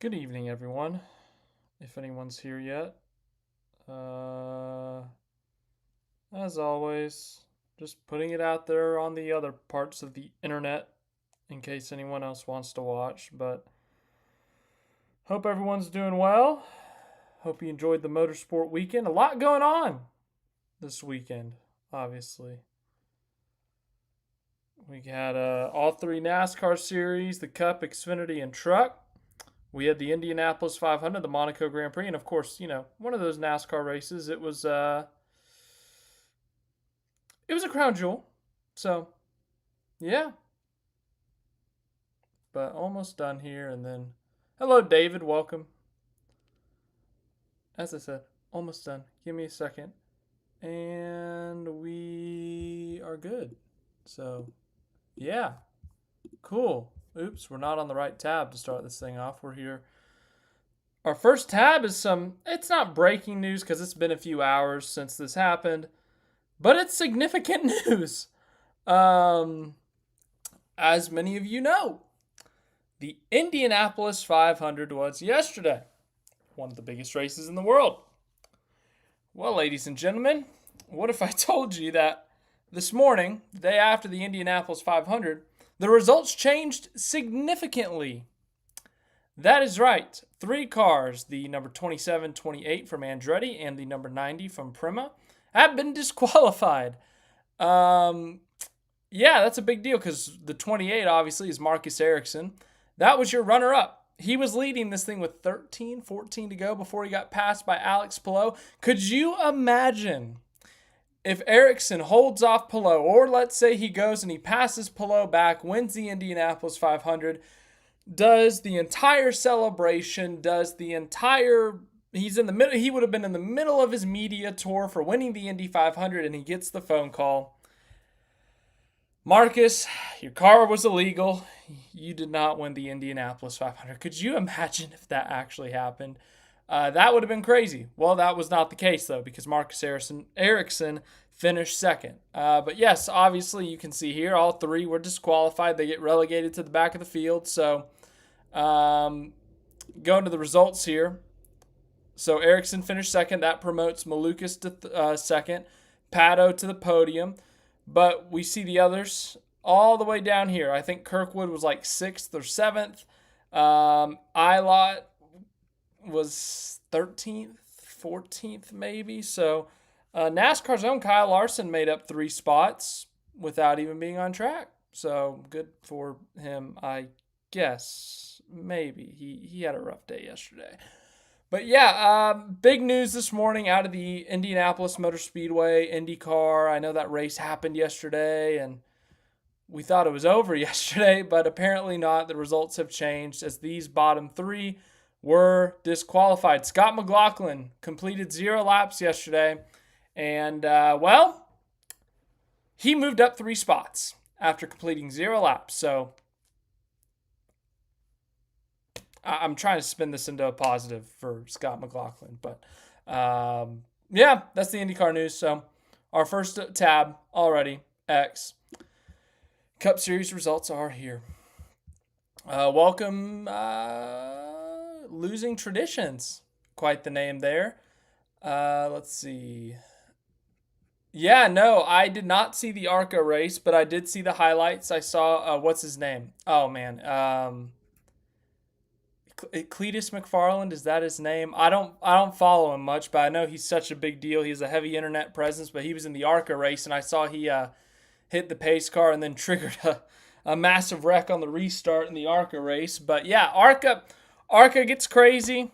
Good evening, everyone. If anyone's here yet, uh, as always, just putting it out there on the other parts of the internet in case anyone else wants to watch. But hope everyone's doing well. Hope you enjoyed the motorsport weekend. A lot going on this weekend, obviously. We had all three NASCAR series, the Cup, Xfinity, and Truck. We had the Indianapolis 500, the Monaco Grand Prix, and of course, one of those NASCAR races. It was a crown jewel. So, yeah, but almost done here. And then, hello, David. Welcome. As I said, almost done. Give me a second, and we are good. So, yeah, cool. Oops, we're not on the right tab to start this thing off. We're here. Our first tab is it's not breaking news because it's been a few hours since this happened, but it's significant news. As many of you know, the Indianapolis 500 was yesterday, one of the biggest races in the world. Well, ladies and gentlemen, what if I told you that this morning, the day after the Indianapolis 500, the results changed significantly? That is right. Three cars, the number 27, 28 from Andretti and the number 90 from Prima, have been disqualified. Yeah, that's a big deal because the 28 obviously is Marcus Ericsson. That was your runner-up. He was leading this thing with 13, 14 to go before he got passed by Alex Palou. Could you imagine if Ericsson holds off Palou, or let's say he goes and he passes Palou back, wins the Indianapolis 500, does the entire celebration, he's in the middle, he would have been in the middle of his media tour for winning the Indy 500, and he gets the phone call. Marcus, your car was illegal. You did not win the Indianapolis 500. Could you imagine if that actually happened? That would have been crazy. Well, that was not the case, though, because Marcus Ericsson finished second. But yes, obviously, you can see here, all three were disqualified. They get relegated to the back of the field. So, going to the results here. So, Ericsson finished second. That promotes Malukas to second. Pato to the podium. But we see the others all the way down here. I think Kirkwood was like 6th or 7th. Ilott was 13th, 14th maybe. So NASCAR's own Kyle Larson made up 3 spots without even being on track. So good for him, I guess. Maybe. He had a rough day yesterday. But yeah, big news this morning out of the Indianapolis Motor Speedway, IndyCar. I know that race happened yesterday, and we thought it was over yesterday, but apparently not. The results have changed as these bottom 3 were disqualified. Scott McLaughlin completed 0 laps yesterday, and, he moved up 3 spots after completing 0 laps. So I'm trying to spin this into a positive for Scott McLaughlin. But, yeah, that's the IndyCar news. So our first tab already, X. Cup Series results are here. Welcome, Losing Traditions. Quite the name there. Let's see. Yeah, no, I did not see the ARCA race, but I did see the highlights. I saw, what's his name? Oh, man. Cletus McFarland, is that his name? I don't follow him much, but I know he's such a big deal. He has a heavy internet presence, but he was in the ARCA race, and I saw he hit the pace car and then triggered a massive wreck on the restart in the ARCA race. But yeah, ARCA gets crazy.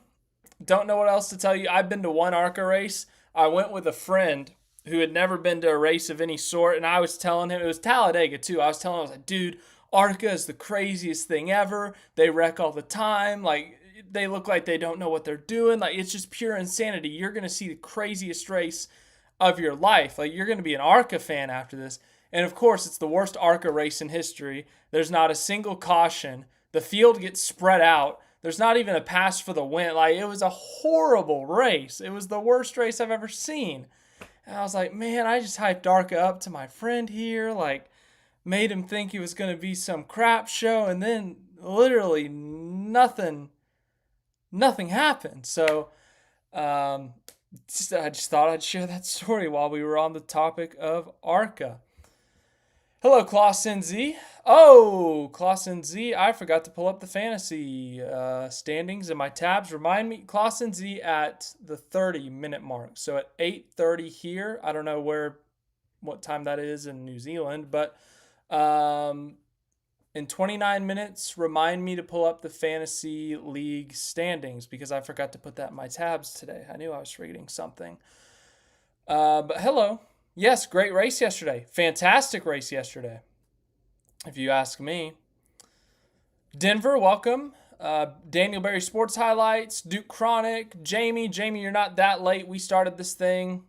Don't know what else to tell you. I've been to one ARCA race. I went with a friend who had never been to a race of any sort, and I was telling him, it was Talladega too. I was like, dude, ARCA is the craziest thing ever. They wreck all the time. Like, they look like they don't know what they're doing. Like, it's just pure insanity. You're going to see the craziest race of your life. Like, you're going to be an ARCA fan after this. And, of course, it's the worst ARCA race in history. There's not a single caution. The field gets spread out. There's not even a pass for the win. Like, it was a horrible race. It was the worst race I've ever seen. And I was like, man, I just hyped ARCA up to my friend here. Like, made him think he was going to be some crap show, and then literally nothing nothing happened. So I just thought I'd share that story while we were on the topic of ARCA. Hello, Clausen Z. Oh, Clausen Z, I forgot to pull up the fantasy standings in my tabs. Remind me, Clausen Z at the 30-minute mark. So at 8:30 here, I don't know what time that is in New Zealand, but in 29 minutes, remind me to pull up the fantasy league standings because I forgot to put that in my tabs today. I knew I was forgetting something. But hello. Yes, great race yesterday. Fantastic race yesterday, if you ask me. Denver, welcome. Daniel Berry Sports Highlights, Duke Chronic, Jamie. Jamie, you're not that late. We started this thing.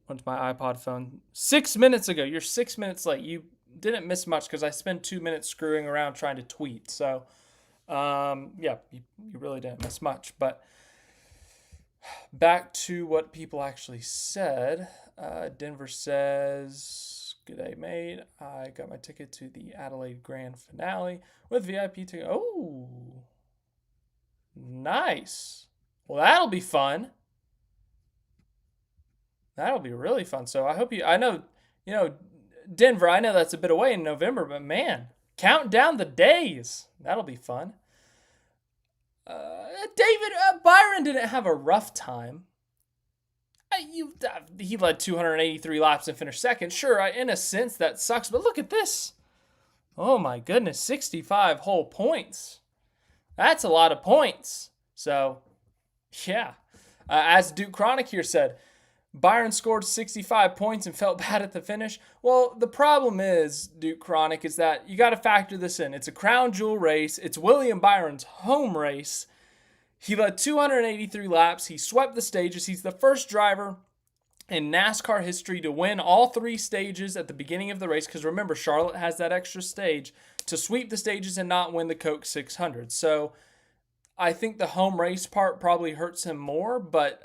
Went to my iPod phone 6 minutes ago. You're 6 minutes late. You didn't miss much because I spent 2 minutes screwing around trying to tweet. So, yeah, you really didn't miss much. But back to what people actually said. Denver says, "G'day, mate. I got my ticket to the Adelaide Grand Finale with VIP ticket." Oh, nice. Well, that'll be fun. That'll be really fun. So I know, Denver, I know that's a bit away in November, but man, count down the days. That'll be fun. David, Byron didn't have a rough time. He led 283 laps and finished second. Sure, in a sense that sucks, but look at this. Oh my goodness, 65 whole points. That's a lot of points. So, yeah. As Duke Chronic here said, Byron scored 65 points and felt bad at the finish. Well, the problem is, Duke Chronic, is that you got to factor this in. It's a crown jewel race. It's William Byron's home race. He led 283 laps. He swept the stages. He's the first driver in NASCAR history to win all 3 stages at the beginning of the race. Because remember, Charlotte has that extra stage to sweep the stages and not win the Coke 600. So I think the home race part probably hurts him more. But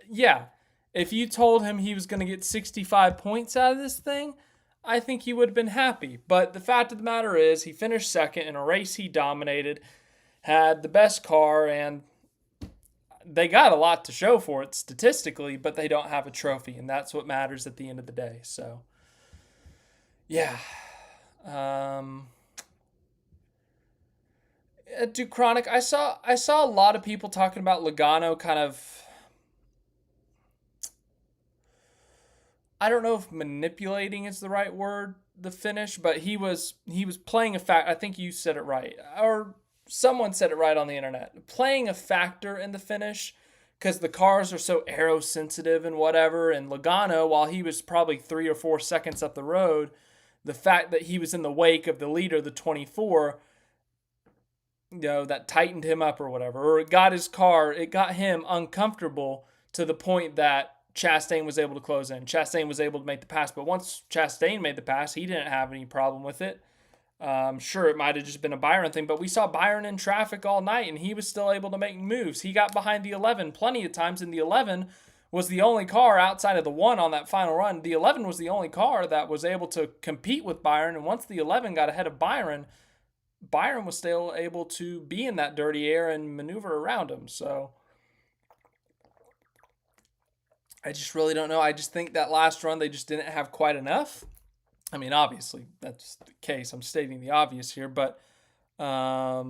yeah, if you told him he was going to get 65 points out of this thing, I think he would have been happy. But the fact of the matter is, he finished second in a race he dominated, had the best car, and they got a lot to show for it statistically, but they don't have a trophy, and that's what matters at the end of the day. So, yeah. Duke Chronic, I saw a lot of people talking about Logano kind of, I don't know if manipulating is the right word, the finish, but he was playing a fact. I think you said it right, or someone said it right on the internet. Playing a factor in the finish because the cars are so aero sensitive and whatever. And Logano, while he was probably 3 or 4 seconds up the road, the fact that he was in the wake of the leader, the 24, that tightened him up or whatever, or it got him uncomfortable to the point that Chastain was able to close in. Chastain was able to make the pass, but once Chastain made the pass, he didn't have any problem with it. Sure, it might have just been a Byron thing, but we saw Byron in traffic all night, and he was still able to make moves. He got behind the 11 plenty of times, and the 11 was the only car outside of the 1 on that final run. The 11 was the only car that was able to compete with Byron, and once the 11 got ahead of Byron, Byron was still able to be in that dirty air and maneuver around him. So I just really don't know. I just think that last run, they just didn't have quite enough. I mean, obviously, that's the case. I'm stating the obvious here, but yeah,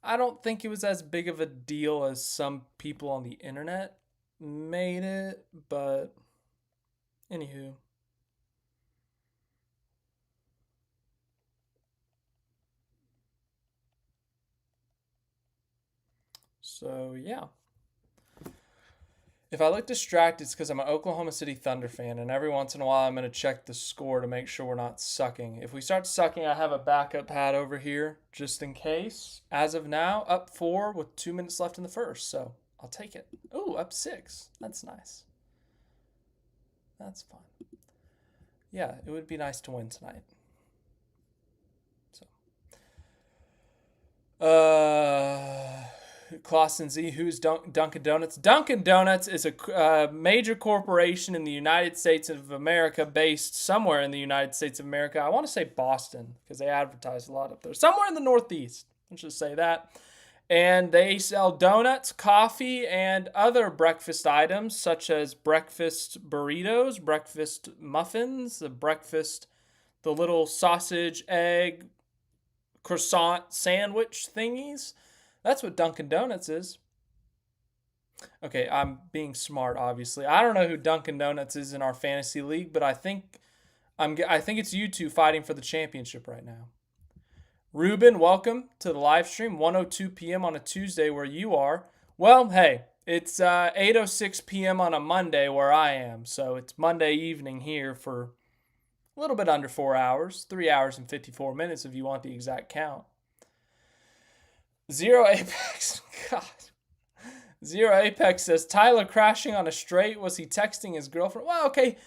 I don't think it was as big of a deal as some people on the internet made it, but anywho. So, yeah. If I look distracted, it's because I'm an Oklahoma City Thunder fan, and every once in a while I'm going to check the score to make sure we're not sucking. If we start sucking, I have a backup pad over here just in case. As of now, up 4 with 2 minutes left in the first, so I'll take it. Ooh, up 6. That's nice. That's fun. Yeah, it would be nice to win tonight. So, Clausen Z, who's Dunkin' Donuts? Dunkin' Donuts is a major corporation in the United States of America, based somewhere in the United States of America. I want to say Boston because they advertise a lot up there. Somewhere in the Northeast. Let's just say that. And they sell donuts, coffee, and other breakfast items such as breakfast burritos, breakfast muffins, the little sausage, egg, croissant sandwich thingies. That's what Dunkin' Donuts is. Okay, I'm being smart, obviously. I don't know who Dunkin' Donuts is in our fantasy league, but I think it's you two fighting for the championship right now. Ruben, welcome to the live stream, 1:02 p.m. on a Tuesday where you are. Well, hey, it's 8:06 p.m. on a Monday where I am, so it's Monday evening here for a little bit under 4 hours, 3 hours and 54 minutes if you want the exact count. Zero Apex, God. Zero Apex says, Tyler crashing on a straight. Was he texting his girlfriend? Well, okay,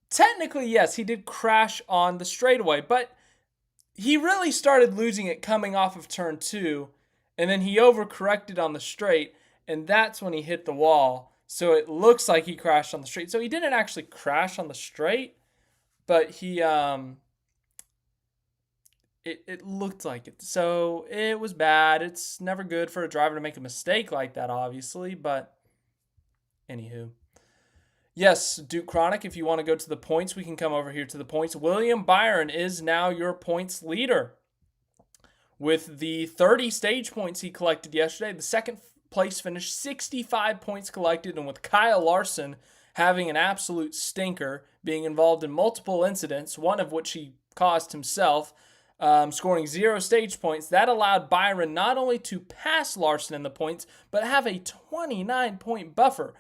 technically, yes, he did crash on the straightaway, but he really started losing it coming off of turn 2, and then he overcorrected on the straight, and that's when he hit the wall. So it looks like he crashed on the straight. So he didn't actually crash on the straight, but he it looked like it. So it was bad. It's never good for a driver to make a mistake like that, obviously, but anywho. Yes, Duke Chronic, if you want to go to the points, we can come over here to the points. William Byron is now your points leader with the 30 stage points he collected yesterday. The second place finish, 65 points collected, and with Kyle Larson having an absolute stinker, being involved in multiple incidents, one of which he caused himself, scoring 0 stage points. That allowed Byron not only to pass Larson in the points, but have a 29-point buffer.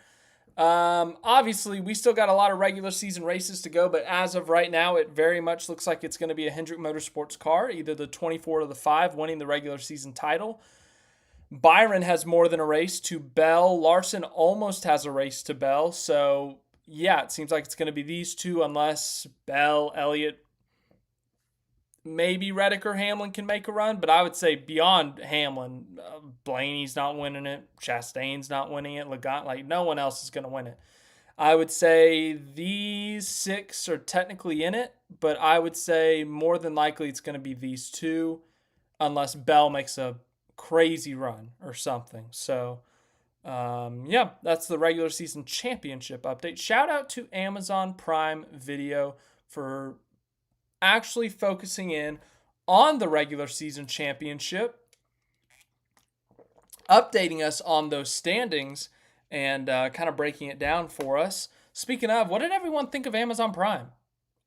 Obviously, we still got a lot of regular season races to go, but as of right now, it very much looks like it's going to be a Hendrick Motorsports car, either the 24 or the 5, winning the regular season title. Byron has more than a race to Bell. Larson almost has a race to Bell. So, yeah, it seems like it's going to be these two unless Bell, Elliott, maybe Reddick or Hamlin can make a run. But I would say beyond Hamlin, Blaney's not winning it. Chastain's not winning it. Logan, no one else is going to win it. I would say these 6 are technically in it, but I would say more than likely it's going to be these 2 unless Bell makes a crazy run or something. So, yeah, that's the regular season championship update. Shout out to Amazon Prime Video for actually focusing in on the regular season championship, updating us on those standings, and kind of breaking it down for us. Speaking of, what did everyone think of Amazon Prime?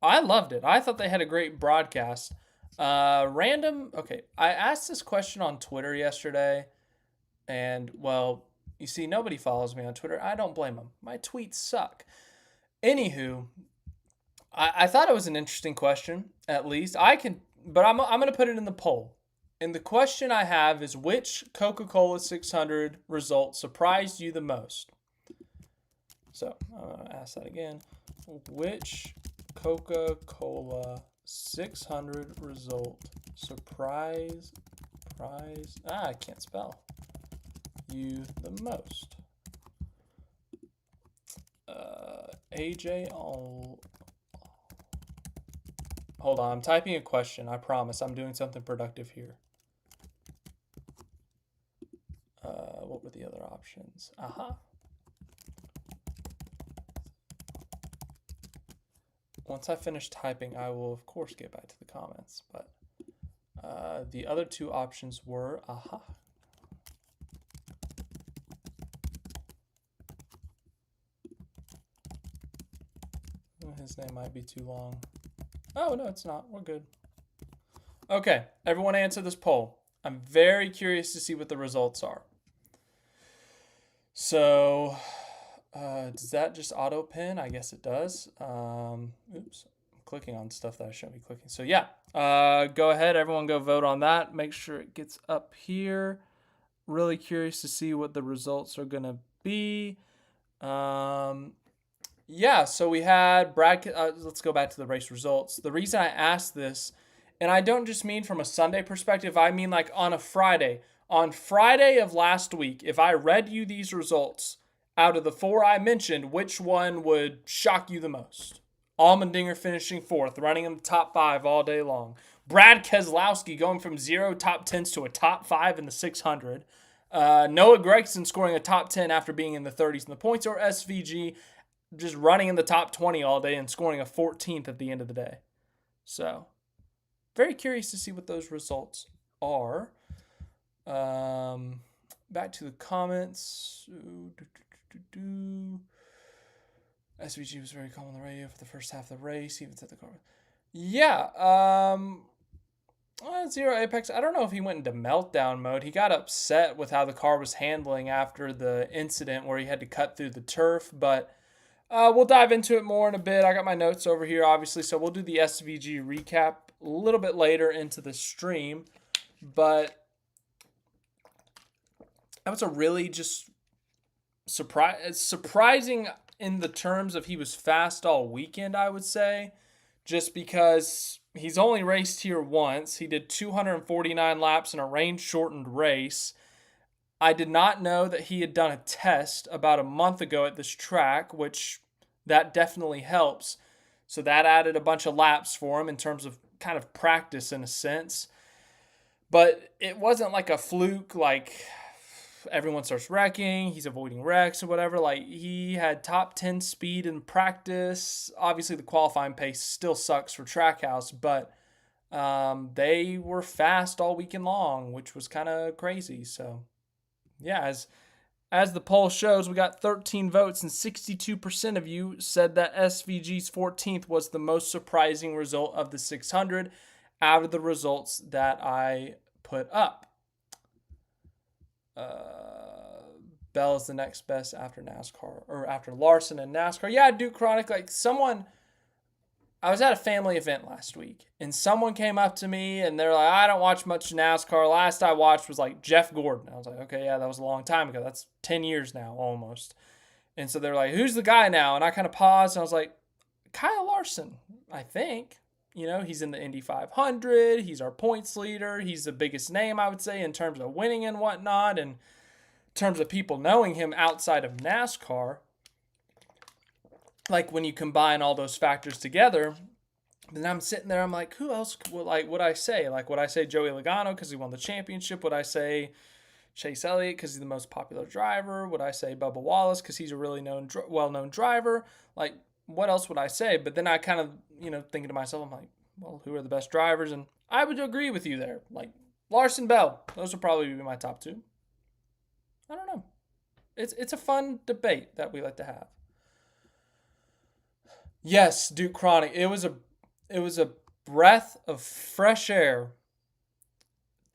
I loved it. I thought they had a great broadcast. Okay, I asked this question on Twitter yesterday, and, well, you see, nobody follows me on Twitter. I don't blame them. My tweets suck. Anywho, I thought it was an interesting question, at least. But I'm going to put it in the poll. And the question I have is, which Coca Cola 600 result surprised you the most? So, I'm going to ask that again. Which Coca Cola 600 result I can't spell. You the most? AJ, hold on, I'm typing a question. I promise I'm doing something productive here. What were the other options? Once I finish typing, I will, of course, get back to the comments. But the other 2 options were, His name might be too long. Oh, no, it's not. We're good. Okay, everyone answer this poll. I'm very curious to see what the results are. So, does that just auto pin? I guess it does. Oops, I'm clicking on stuff that I shouldn't be clicking. So, yeah, go ahead. Everyone go vote on that. Make sure it gets up here. Really curious to see what the results are going to be. Yeah, so we had Brad. Let's go back to the race results. The reason I asked this, and I don't just mean from a Sunday perspective, I mean like on a Friday. On Friday of last week, if I read you these results, out of the 4 I mentioned, which one would shock you the most? Allmendinger finishing 4th, running in the top 5 all day long. Brad Keselowski going from 0 top 10s to a top 5 in the 600. Noah Gragson scoring a top 10 after being in the 30s in the points, or SVG just running in the top 20 all day and scoring a 14th at the end of the day. So, very curious to see what those results are. Back to the comments. SVG was very calm on the radio for the first half of the race. He even said the car. Yeah. Zero Apex. I don't know if he went into meltdown mode. He got upset with how the car was handling after the incident where he had to cut through the turf. But we'll dive into it more in a bit. I got my notes over here, obviously. So we'll do the SVG recap a little bit later into the stream. But that was a really just surprising in the terms of he was fast all weekend, I would say, just because he's only raced here once. He did 249 laps in a rain-shortened race. I did not know that he had done a test about a month ago at this track, which that definitely helps. So that added a bunch of laps for him in terms of kind of practice in a sense. But it wasn't like a fluke, like everyone starts wrecking, he's avoiding wrecks or whatever. Like, he had top 10 speed in practice. Obviously, the qualifying pace still sucks for Trackhouse, but they were fast all weekend long, which was kind of crazy. So, yeah, as the poll shows, we got 13 votes, and 62% of you said that SVG's 14th was the most surprising result of the 600 out of the results that I put up. Bell is the next best after NASCAR, or after Larson and NASCAR. Yeah, Duke Chronic, like I was at a family event last week, and someone came up to me, and they're like, I don't watch much NASCAR. Last I watched was like Jeff Gordon. I was like, okay, yeah, that was a long time ago. That's 10 years now, almost. And so they're like, who's the guy now? And I kind of paused, and I was like, Kyle Larson, I think. You know, he's in the Indy 500. He's our points leader. He's the biggest name, I would say, in terms of winning and whatnot, and in terms of people knowing him outside of NASCAR. Like, when you combine all those factors together, then I'm sitting there, I'm like, who else would I say? Like, would I say Joey Logano because he won the championship? Would I say Chase Elliott because he's the most popular driver? Would I say Bubba Wallace because he's a really well-known driver? Like, what else would I say? But then I kind of, thinking to myself, I'm like, well, who are the best drivers? And I would agree with you there. Like, Larson, Bell, those would probably be my top 2. I don't know. It's a fun debate that we like to have. Yes, Duke Chronic. It was a breath of fresh air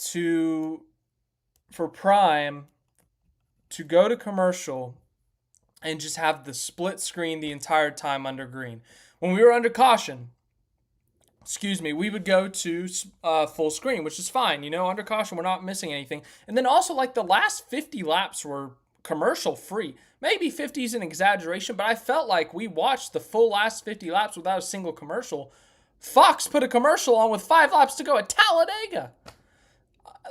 for Prime to go to commercial and just have the split screen the entire time under green. When we were under caution, we would go to full screen, which is fine. Under caution, we're not missing anything. And then also, like, the last 50 laps were commercial free. Maybe 50 is an exaggeration, but I felt like we watched the full last 50 laps without a single commercial. Fox put a commercial on with 5 laps to go at Talladega.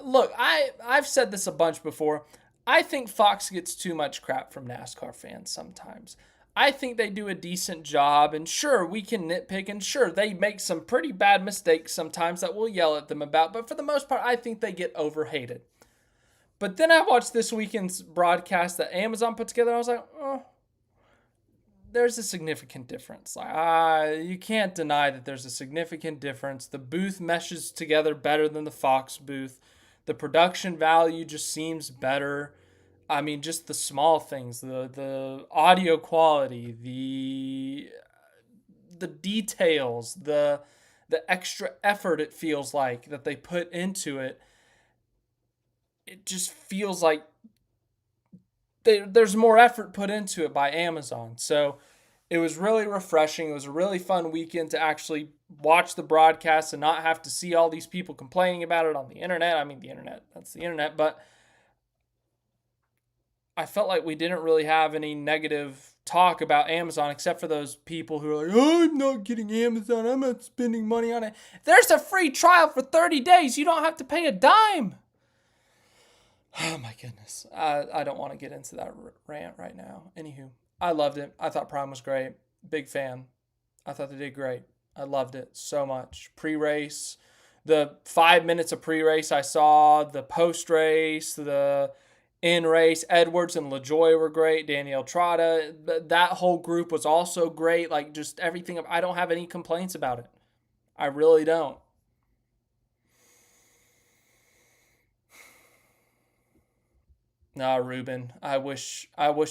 Look, I've said this a bunch before. I think Fox gets too much crap from NASCAR fans sometimes. I think they do a decent job, and sure, we can nitpick, and sure, they make some pretty bad mistakes sometimes that we'll yell at them about, but for the most part, I think they get overhated. But then I watched this weekend's broadcast that Amazon put together, and I was like, oh, there's a significant difference. You can't deny that there's a significant difference. The booth meshes together better than the Fox booth. The production value just seems better. I mean, just the small things, the audio quality, the details, the extra effort it feels like that they put into it. It just feels like there's more effort put into it by Amazon. So it was really refreshing. It was a really fun weekend to actually watch the broadcast and not have to see all these people complaining about it on the internet. I mean, the internet, that's the internet. But I felt like we didn't really have any negative talk about Amazon except for those people who are like, oh, I'm not getting Amazon. I'm not spending money on it. There's a free trial for 30 days. You don't have to pay a dime. Oh my goodness. I don't want to get into that rant right now. Anywho, I loved it. I thought Prime was great. Big fan. I thought they did great. I loved it so much. Pre-race, the 5 minutes of pre-race I saw, the post-race, the in-race. Edwards and LaJoy were great. Danielle Trotta. That whole group was also great. Like, just everything. I don't have any complaints about it. I really don't. Nah, Ruben. I wish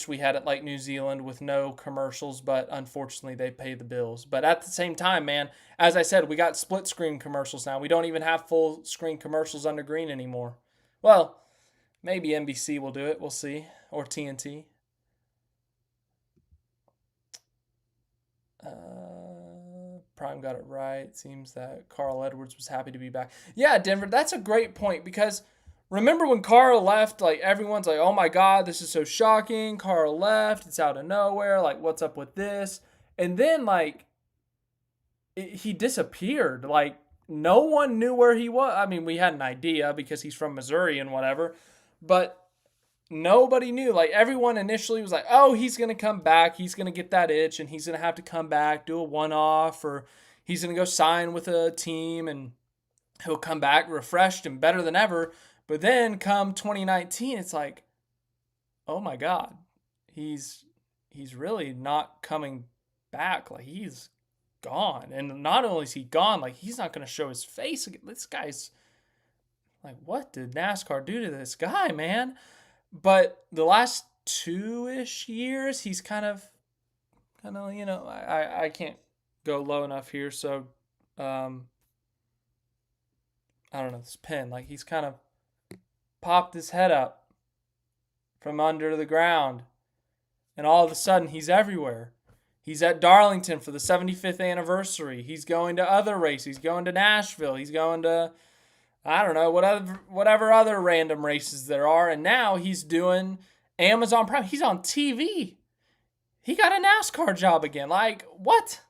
we had it like New Zealand with no commercials, but unfortunately they pay the bills. But at the same time, man, as I said, we got split screen commercials now. We don't even have full screen commercials under green anymore. Well, maybe NBC will do it. We'll see. Or TNT. Prime got it right. Seems that Carl Edwards was happy to be back. Yeah, Denver, that's a great point because remember when Carl left, like everyone's like, oh my God, this is so shocking. Carl left. It's out of nowhere. Like, what's up with this? And then, like, he disappeared. Like, no one knew where he was. I mean, we had an idea because he's from Missouri and whatever, but nobody knew. Like, everyone initially was like, oh, he's going to come back. He's going to get that itch and he's going to have to come back, do a one-off, or he's going to go sign with a team and he'll come back refreshed and better than ever. But then come 2019, it's like, oh my God, he's really not coming back. Like, he's gone. And not only is he gone, like, he's not going to show his face again. This guy's like, what did NASCAR do to this guy, man? But the last 2-ish years, he's kind of, I can't go low enough here. So, I don't know, this pen, like he's kind of popped his head up from under the ground. And all of a sudden, he's everywhere. He's at Darlington for the 75th anniversary. He's going to other races. He's going to Nashville. He's going to, I don't know, whatever other random races there are. And now he's doing Amazon Prime. He's on TV. He got a NASCAR job again. Like, what?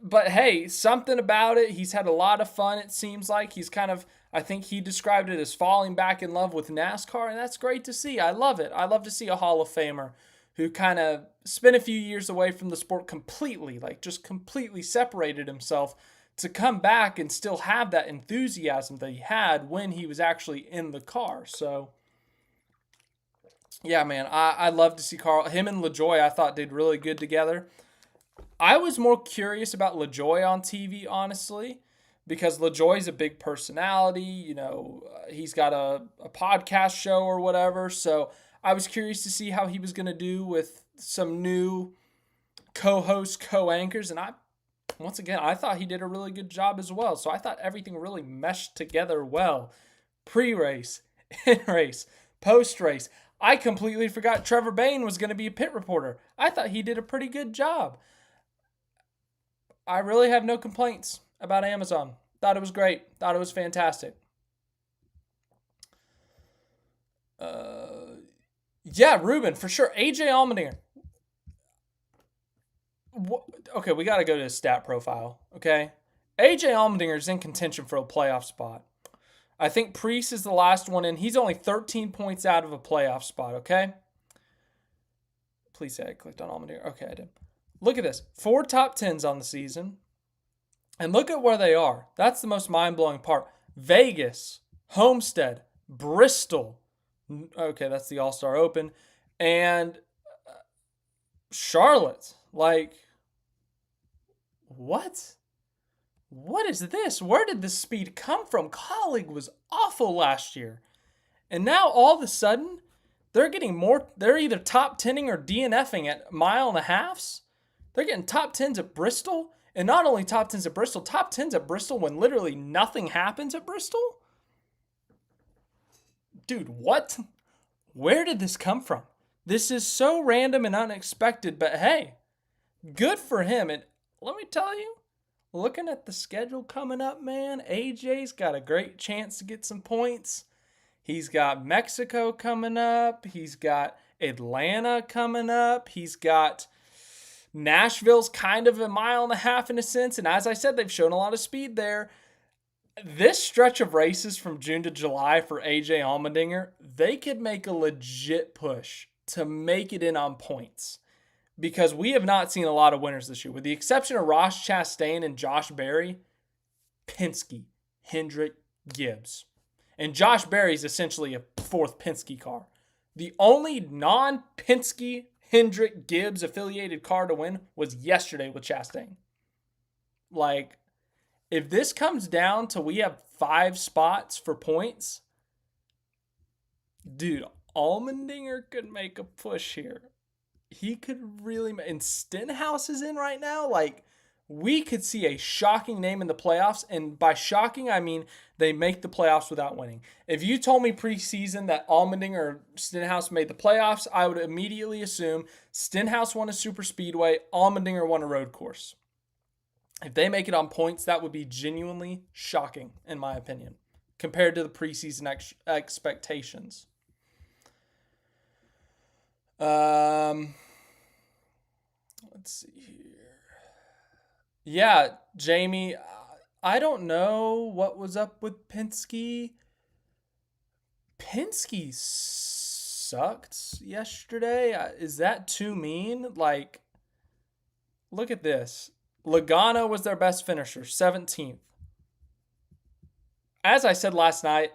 But hey, something about it. He's had a lot of fun, it seems like. He's kind of, I think he described it as falling back in love with NASCAR, and that's great to see. I love it. I love to see a Hall of Famer who kind of spent a few years away from the sport completely, like just completely separated himself to come back and still have that enthusiasm that he had when he was actually in the car. So, yeah, man, I love to see Carl. Him and LaJoy, I thought did really good together. I was more curious about LaJoy on TV, honestly, because LaJoy's a big personality. He's got a podcast show or whatever. So I was curious to see how he was going to do with some new co-hosts, co-anchors. And once again, I thought he did a really good job as well. So I thought everything really meshed together well. Pre-race, in-race, post-race. I completely forgot Trevor Bayne was going to be a pit reporter. I thought he did a pretty good job. I really have no complaints about Amazon. Thought it was great. Thought it was fantastic. Yeah, Ruben, for sure. AJ Allmendinger. Okay, we got to go to his stat profile, okay? AJ Allmendinger is in contention for a playoff spot. I think Priest is the last one in. He's only 13 points out of a playoff spot, okay? Please say I clicked on Allmendinger. Okay, I did. Look at this. 4 top 10s on the season. And look at where they are. That's the most mind-blowing part. Vegas, Homestead, Bristol. Okay, that's the All-Star Open. And Charlotte. Like, what? What is this? Where did this speed come from? Colleague was awful last year. And now all of a sudden, they're getting more. They're either top 10ing or DNFing at mile and a halves. They're getting top 10s at Bristol. And not only top 10s at Bristol, top 10s at Bristol when literally nothing happens at Bristol? Dude, what? Where did this come from? This is so random and unexpected, but hey, good for him. And let me tell you, looking at the schedule coming up, man, AJ's got a great chance to get some points. He's got Mexico coming up. He's got Atlanta coming up. He's got Nashville's kind of a mile and a half in a sense. And as I said, they've shown a lot of speed there. This stretch of races from June to July for AJ Allmendinger, they could make a legit push to make it in on points, because we have not seen a lot of winners this year. With the exception of Ross Chastain and Josh Berry, Penske, Hendrick, Gibbs. And Josh Berry is essentially a fourth Penske car. The only non-Penske, Hendrick, Gibbs affiliated car to win was yesterday with Chastain. Like, if this comes down to we have 5 spots for points, dude, Allmendinger could make a push here. He could really, and Stenhouse is in right now. Like, we could see a shocking name in the playoffs. And by shocking, I mean they make the playoffs without winning. If you told me preseason that Allmendinger or Stenhouse made the playoffs, I would immediately assume Stenhouse won a super speedway, Allmendinger won a road course. If they make it on points, that would be genuinely shocking, in my opinion, compared to the preseason expectations. Let's see here. Yeah, Jamie, I don't know what was up with Penske. Penske sucked yesterday. Is that too mean? Like, look at this. Logano was their best finisher, 17th. As I said last night,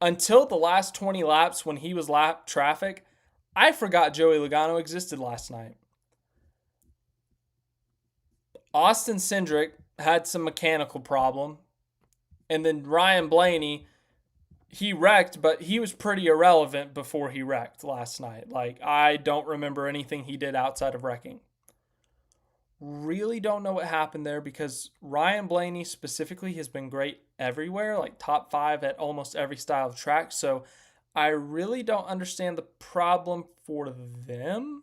until the last 20 laps when he was lap traffic, I forgot Joey Logano existed last night. Austin Cindric had some mechanical problem. And then Ryan Blaney, he wrecked, but he was pretty irrelevant before he wrecked last night. Like, I don't remember anything he did outside of wrecking. Really don't know what happened there, because Ryan Blaney specifically has been great everywhere, like top 5 at almost every style of track. So I really don't understand the problem for them.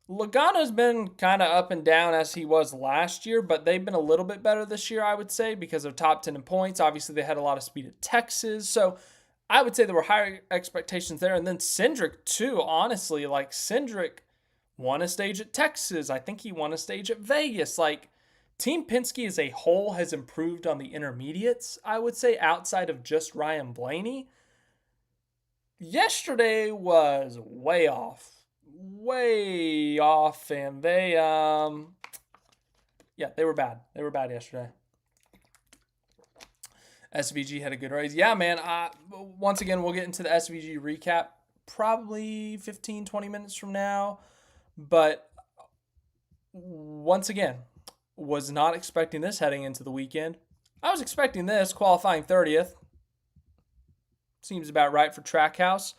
Logano's been kind of up and down as he was last year, but they've been a little bit better this year, I would say, because of top 10 in points. Obviously, they had a lot of speed at Texas. So I would say there were higher expectations there. And then Cindric, too, honestly. Like, Cindric won a stage at Texas. I think he won a stage at Vegas. Like, Team Penske as a whole has improved on the intermediates, I would say, outside of just Ryan Blaney. Yesterday was way off. And they, they were bad. They were bad yesterday. SVG had a good race. Yeah, man, once again, we'll get into the SVG recap probably 15, 20 minutes from now. But once again, was not expecting this heading into the weekend. I was expecting this, qualifying 30th. Seems about right for Trackhouse.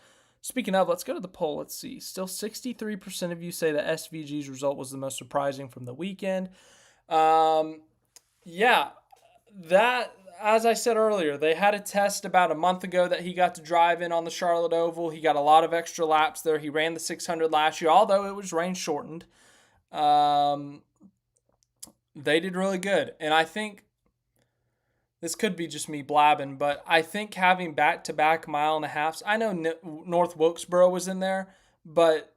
Speaking of, let's go to the poll. Let's see. Still 63% of you say that SVG's result was the most surprising from the weekend. That, as I said earlier, they had a test about a month ago that he got to drive in on the Charlotte Oval. He got a lot of extra laps there. He ran the 600 last year, although it was rain shortened. They did really good. And I think this could be just me blabbing, but I think having back-to-back mile-and-a-halves, I know North Wilkesboro was in there, but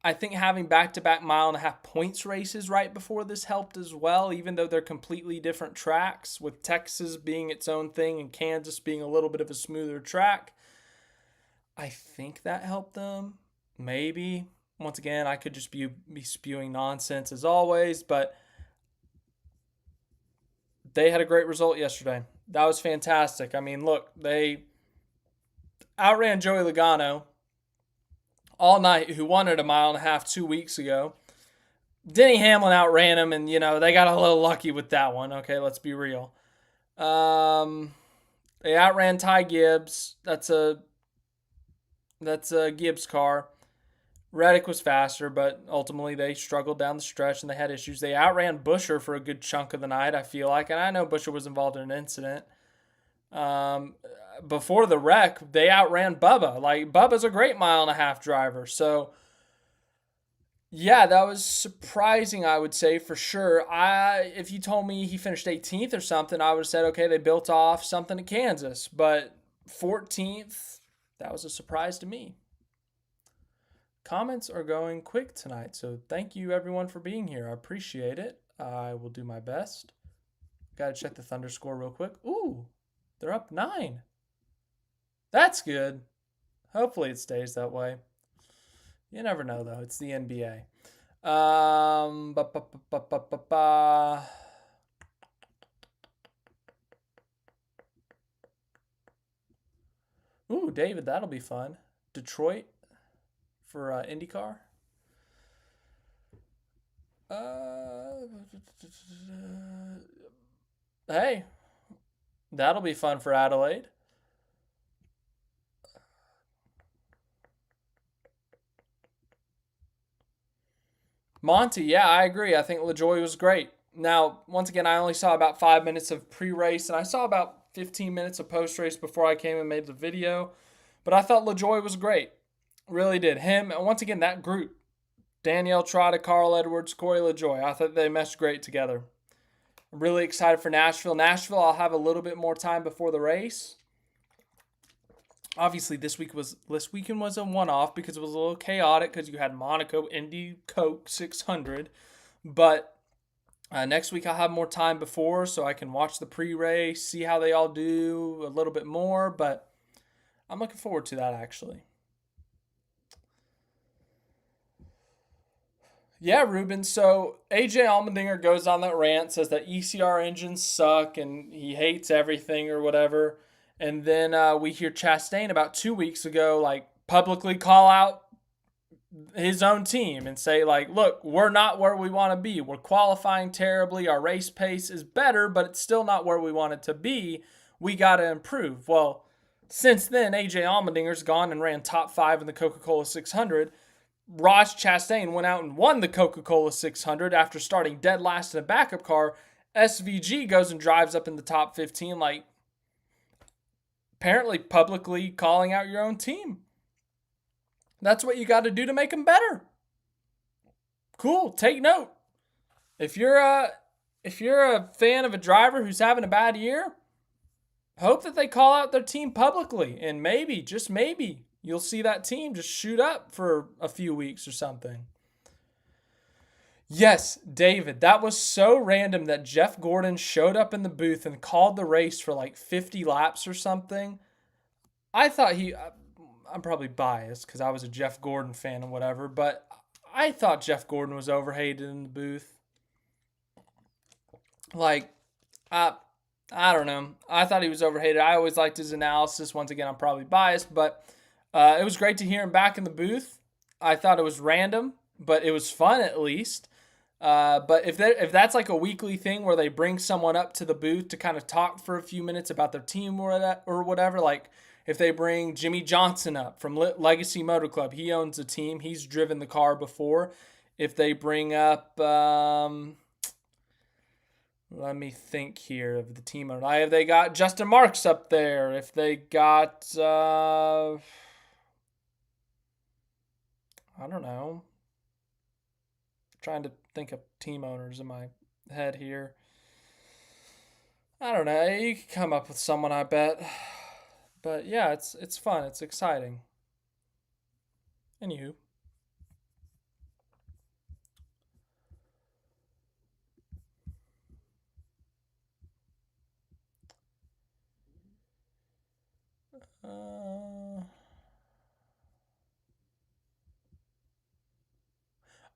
I think having back-to-back mile-and-a-half points races right before this helped as well, even though they're completely different tracks, with Texas being its own thing and Kansas being a little bit of a smoother track. I think that helped them. Maybe. Once again, I could just be spewing nonsense as always, but they had a great result yesterday. That was fantastic. I mean, look, they outran Joey Logano all night, who won at a mile-and-a-half 2 weeks ago. Denny Hamlin outran him, and, they got a little lucky with that one. Okay, let's be real. They outran Ty Gibbs. That's a Gibbs car. Reddick was faster, but ultimately they struggled down the stretch and they had issues. They outran Buescher for a good chunk of the night, I feel like. And I know Buescher was involved in an incident. Before the wreck, they outran Bubba. Like, Bubba's a great mile-and-a-half driver. So, yeah, that was surprising, I would say, for sure. If you told me he finished 18th or something, I would have said, okay, they built off something at Kansas. But 14th, that was a surprise to me. Comments are going quick tonight, so thank you everyone for being here. I appreciate it. I will do my best. Got to check the Thunder score real quick. Ooh, they're up 9. That's good. Hopefully it stays that way. You never know, though. It's the NBA. Ba, ba, ba, ba, ba, ba, ba. Ooh, David, that'll be fun. Detroit for IndyCar. Hey, that'll be fun for Adelaide. Monty, yeah, I agree. I think LaJoy was great. Now, once again, I only saw about 5 minutes of pre-race, and I saw about 15 minutes of post-race before I came and made the video. But I thought LaJoy was great. Really did. Him, and once again, that group. Danielle Trotta, Carl Edwards, Corey LaJoy. I thought they meshed great together. I'm really excited for Nashville. Nashville, I'll have a little bit more time before the race. Obviously, this weekend was a one-off because it was a little chaotic because you had Monaco, Indy, Coke 600. But next week I'll have more time before so I can watch the pre-race, see how they all do a little bit more. But I'm looking forward to that, actually. Yeah, Ruben. So AJ Allmendinger goes on that rant, says that ECR engines suck and he hates everything or whatever. And then we hear Chastain about 2 weeks ago, like, publicly call out his own team and say, like, look, we're not where we want to be. We're qualifying terribly. Our race pace is better, but it's still not where we want it to be. We got to improve. Well, since then, AJ Allmendinger's gone and ran top 5 in the Coca Cola 600. Ross Chastain went out and won the Coca Cola 600 after starting dead last in a backup car. SVG goes and drives up in the top 15, like, apparently publicly calling out your own team. That's what you got to do to make them better. Cool. Take note. If you're a fan of a driver who's having a bad year, hope that they call out their team publicly, and maybe, just maybe, you'll see that team just shoot up for a few weeks or something. Yes, David, that was so random that Jeff Gordon showed up in the booth and called the race for like 50 laps or something. I thought I'm probably biased because I was a Jeff Gordon fan and whatever, but I thought Jeff Gordon was overhated in the booth. Like, I don't know. I thought he was overhated. I always liked his analysis. Once again, I'm probably biased, but it was great to hear him back in the booth. I thought it was random, but it was fun at least. But if that's like a weekly thing where they bring someone up to the booth to kind of talk for a few minutes about their team or whatever, like if they bring Jimmy Johnson up from Legacy Motor Club, he owns a team. He's driven the car before. If they bring up, let me think here of the team owner. If they got Justin Marks up there, if they got, I don't know. Trying to think of team owners in my head here. I don't know. You could come up with someone, I bet. But yeah, it's fun. It's exciting. Anywho.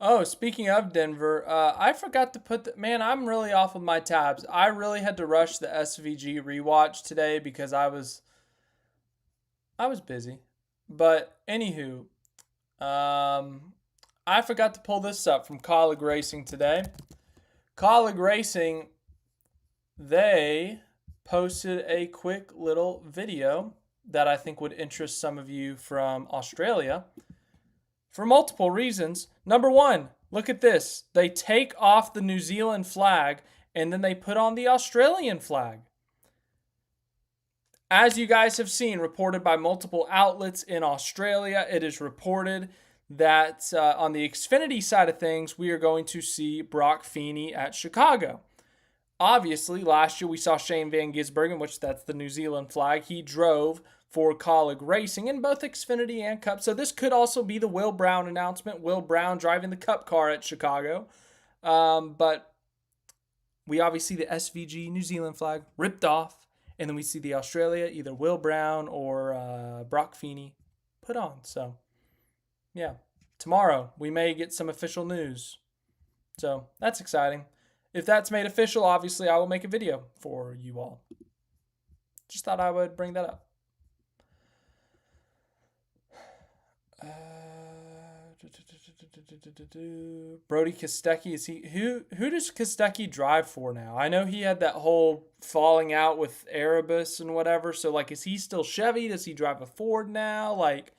Oh, speaking of Denver, I forgot to put man, I'm really off with my tabs. I really had to rush the SVG rewatch today because I was busy. But anywho, I forgot to pull this up from Colleague Racing today. Colleague Racing, they posted a quick little video that I think would interest some of you from Australia for multiple reasons. Number one, look at this. They take off the New Zealand flag and then they put on the Australian flag. As you guys have seen, reported by multiple outlets in Australia, it is reported that on the Xfinity side of things, we are going to see Brock Feeney at Chicago. Obviously, last year we saw Shane Van Gisbergen, which that's the New Zealand flag. He drove for Colleague Racing in both Xfinity and Cup. So this could also be the Will Brown announcement. Will Brown driving the Cup car at Chicago. But we obviously see the SVG New Zealand flag ripped off, and then we see the Australia, either Will Brown or Brock Feeney, put on. So, yeah, tomorrow we may get some official news. So that's exciting. If that's made official, obviously I will make a video for you all. Just thought I would bring that up. Brody Kostecki, is he who does Kostecki drive for now? I know he had that whole falling out with Erebus and whatever. So like, is he still Chevy? Does he drive a Ford now? Like,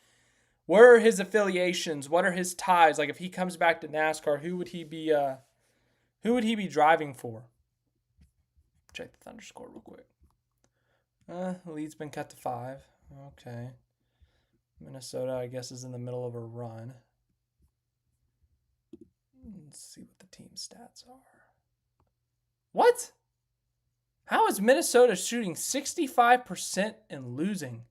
where are his affiliations? What are his ties? Like, if he comes back to NASCAR, who would he be? Who would he be driving for? Check the Thunder score real quick. The lead's been cut to 5. Okay. Minnesota, I guess, is in the middle of a run. Let's see what the team stats are. What? How is Minnesota shooting 65% and losing?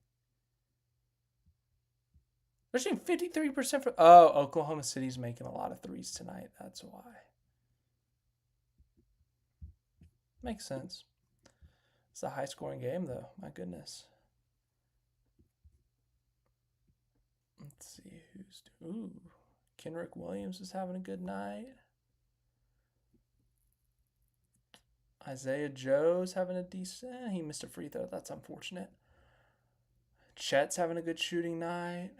They're shooting 53% for... Oh, Oklahoma City's making a lot of threes tonight. That's why. Makes sense. It's a high-scoring game, though. My goodness. Let's see who's... Ooh. Kenrick Williams is having a good night. Isaiah Joe's having a decent... He missed a free throw. That's unfortunate. Chet's having a good shooting night.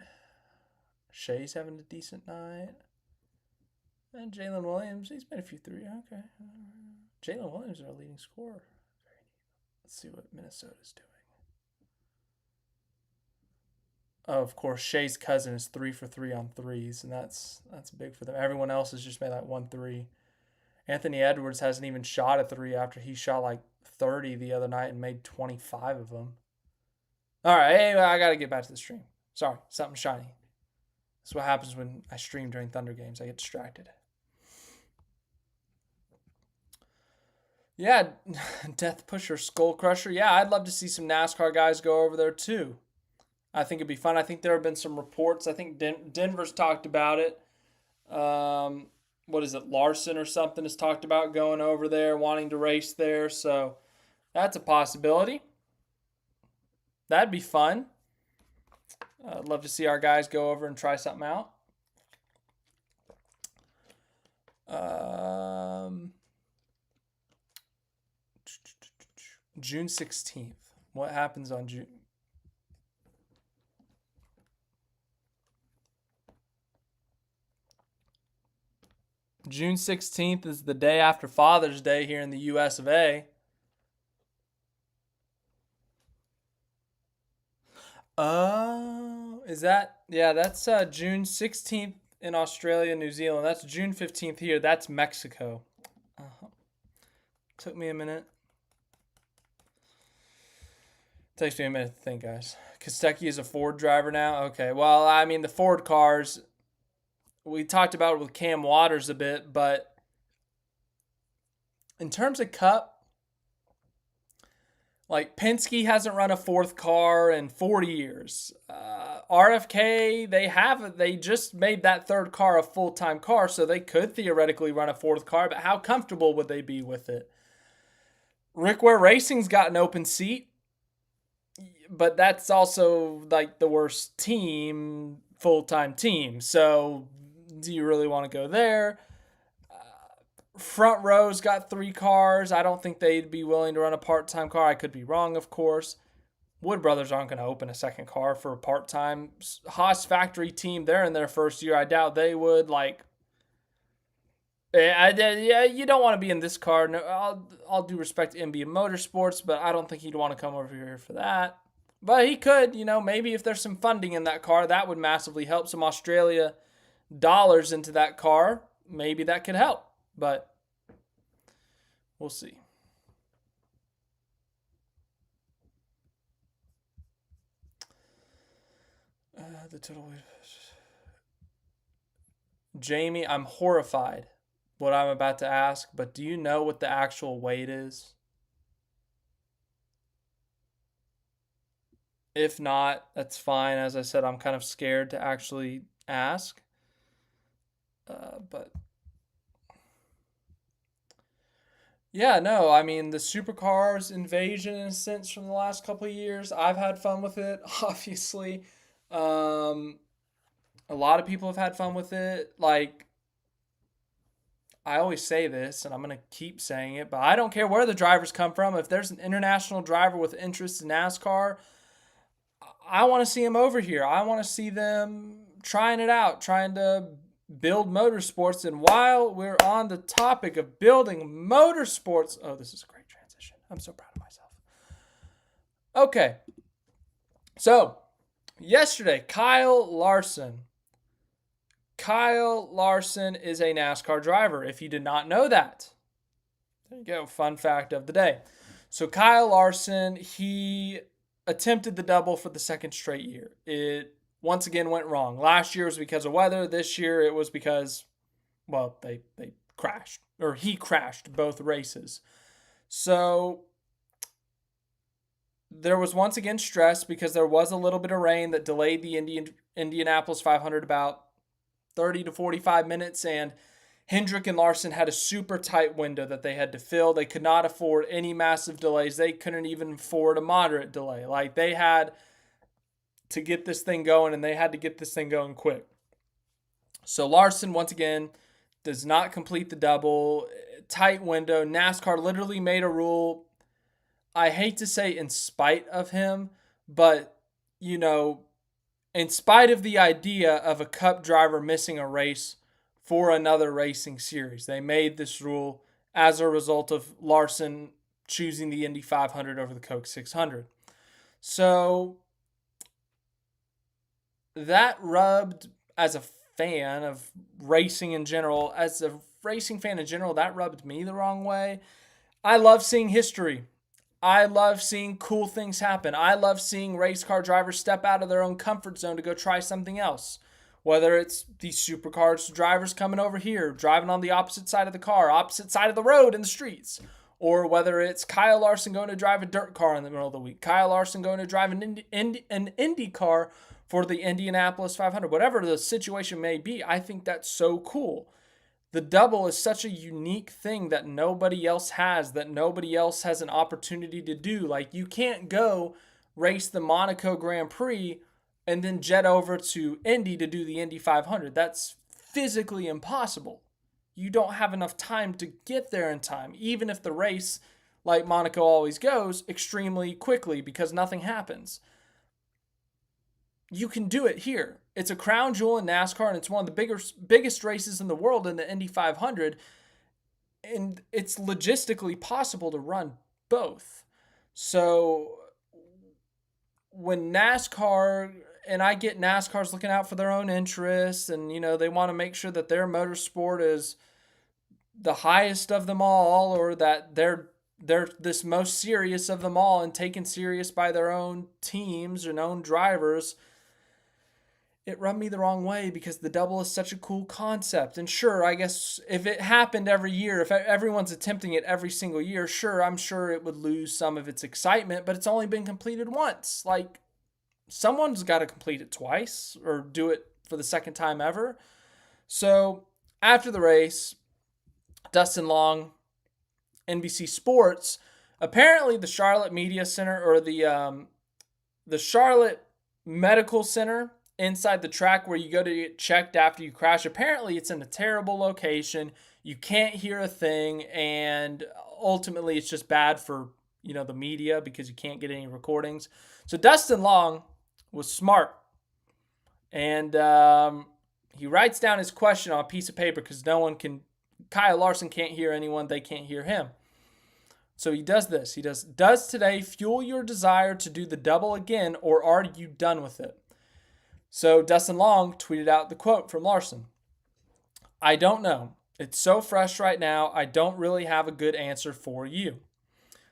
Shea's having a decent night. And Jalen Williams, he's made a few threes. Okay. Jalen Williams is our leading scorer. Let's see what Minnesota's doing. Oh, of course, Shea's cousin is 3 for 3 on threes, and that's big for them. Everyone else has just made like 1 3. Anthony Edwards hasn't even shot a 3 after he shot like 30 the other night and made 25 of them. All right, anyway, I got to get back to the stream. Sorry, something shiny. That's what happens when I stream during Thunder games. I get distracted. Yeah, Death Pusher, Skull Crusher. Yeah, I'd love to see some NASCAR guys go over there too. I think it'd be fun. I think there have been some reports. I think Denver's talked about it. What is it? Larson or something has talked about going over there, wanting to race there. So that's a possibility. That'd be fun. I'd love to see our guys go over and try something out. June 16th. What happens on June? June 16th is the day after Father's Day here in the US of A. Oh, is that? Yeah, that's June 16th in Australia, New Zealand. That's June 15th here. That's Mexico. Took me a minute. Takes me a minute to think, guys. Kostecki is a Ford driver now? Okay, well, I mean, the Ford cars, we talked about it with Cam Waters a bit, but in terms of Cup, like Penske hasn't run a 4th car in 40 years. RFK, they just made that 3rd car a full-time car, so they could theoretically run a 4th car, but how comfortable would they be with it? Rick Ware Racing's got an open seat, but that's also like the worst team, full-time team. So do you really want to go there? Front Row's got 3 cars. I don't think they'd be willing to run a part-time car. I could be wrong, of course. Wood Brothers aren't going to open a 2nd car for a part-time. Haas factory team, they're in their first year. I doubt they would. Like, yeah, you don't want to be in this car. No, I'll do respect to MB Motorsports, but I don't think he'd want to come over here for that. But he could, maybe if there's some funding in that car, that would massively help. Some Australia dollars into that car. Maybe that could help. But we'll see. The total weight. Jamie, I'm horrified what I'm about to ask, but do you know what the actual weight is? If not, that's fine. As I said, I'm kind of scared to actually ask. But Yeah, no, I mean, the supercars invasion in a sense from the last couple of years, I've had fun with it, obviously. Um, a lot of people have had fun with it. Like, I always say this, and I'm going to keep saying it, but I don't care where the drivers come from. If there's an international driver with interest in NASCAR, I want to see them over here. I want to see them trying it out, trying to build motorsports. And while we're on the topic of building motorsports, oh, this is a great transition. I'm so proud of myself. Okay, so yesterday, Kyle Larson. Kyle Larson is a NASCAR driver. If you did not know that, there you go. Fun fact of the day. So Kyle Larson, he attempted the double for the second straight year. It once again went wrong. Last year was because of weather. This year it was because, well, they crashed, or he crashed both races. So there was once again stress because there was a little bit of rain that delayed the Indianapolis 500 about 30 to 45 minutes, and Hendrick and Larson had a super tight window that they had to fill. They could not afford any massive delays. They couldn't even afford a moderate delay. Like, they had to get this thing going, and they had to get this thing going quick. So Larson, once again, does not complete the double. Tight window. NASCAR literally made a rule, I hate to say in spite of him, but, in spite of the idea of a cup driver missing a race for another racing series. They made this rule as a result of Larson choosing the Indy 500 over the Coke 600. So that rubbed, as a fan of racing in general, that rubbed me the wrong way. I love seeing history. I love seeing cool things happen. I love seeing race car drivers step out of their own comfort zone to go try something else. Whether it's these supercars drivers coming over here, driving on the opposite side of the car, opposite side of the road in the streets, or whether it's Kyle Larson going to drive a dirt car in the middle of the week, Kyle Larson going to drive an Indy car for the Indianapolis 500, whatever the situation may be, I think that's so cool. The double is such a unique thing that nobody else has, that nobody else has an opportunity to do. Like, you can't go race the Monaco Grand Prix and then jet over to Indy to do the Indy 500. That's physically impossible. You don't have enough time to get there in time, even if the race, like Monaco always goes, extremely quickly because nothing happens. You can do it here. It's a crown jewel in NASCAR, and it's one of the biggest races in the world in the Indy 500. And it's logistically possible to run both. So when NASCAR, and I get NASCAR's looking out for their own interests, and they want to make sure that their motorsport is the highest of them all, or that they're this most serious of them all and taken serious by their own teams and own drivers. It rubbed me the wrong way because the double is such a cool concept. And sure, I guess if it happened every year, if everyone's attempting it every single year, sure, I'm sure it would lose some of its excitement, but it's only been completed once. Like, someone's got to complete it twice or do it for the second time ever. So after the race, Dustin Long, NBC Sports, apparently the Charlotte Media Center, or the Charlotte Medical Center inside the track where you go to get checked after you crash, apparently it's in a terrible location. You can't hear a thing, and ultimately it's just bad for the media because you can't get any recordings. So Dustin Long was smart, and he writes down his question on a piece of paper because Kyle Larson can't hear anyone, they can't hear him. So he does this. Does today fuel your desire to do the double again, or are you done with it? So Dustin Long tweeted out the quote from Larson. I don't know. It's so fresh right now, I don't really have a good answer for you.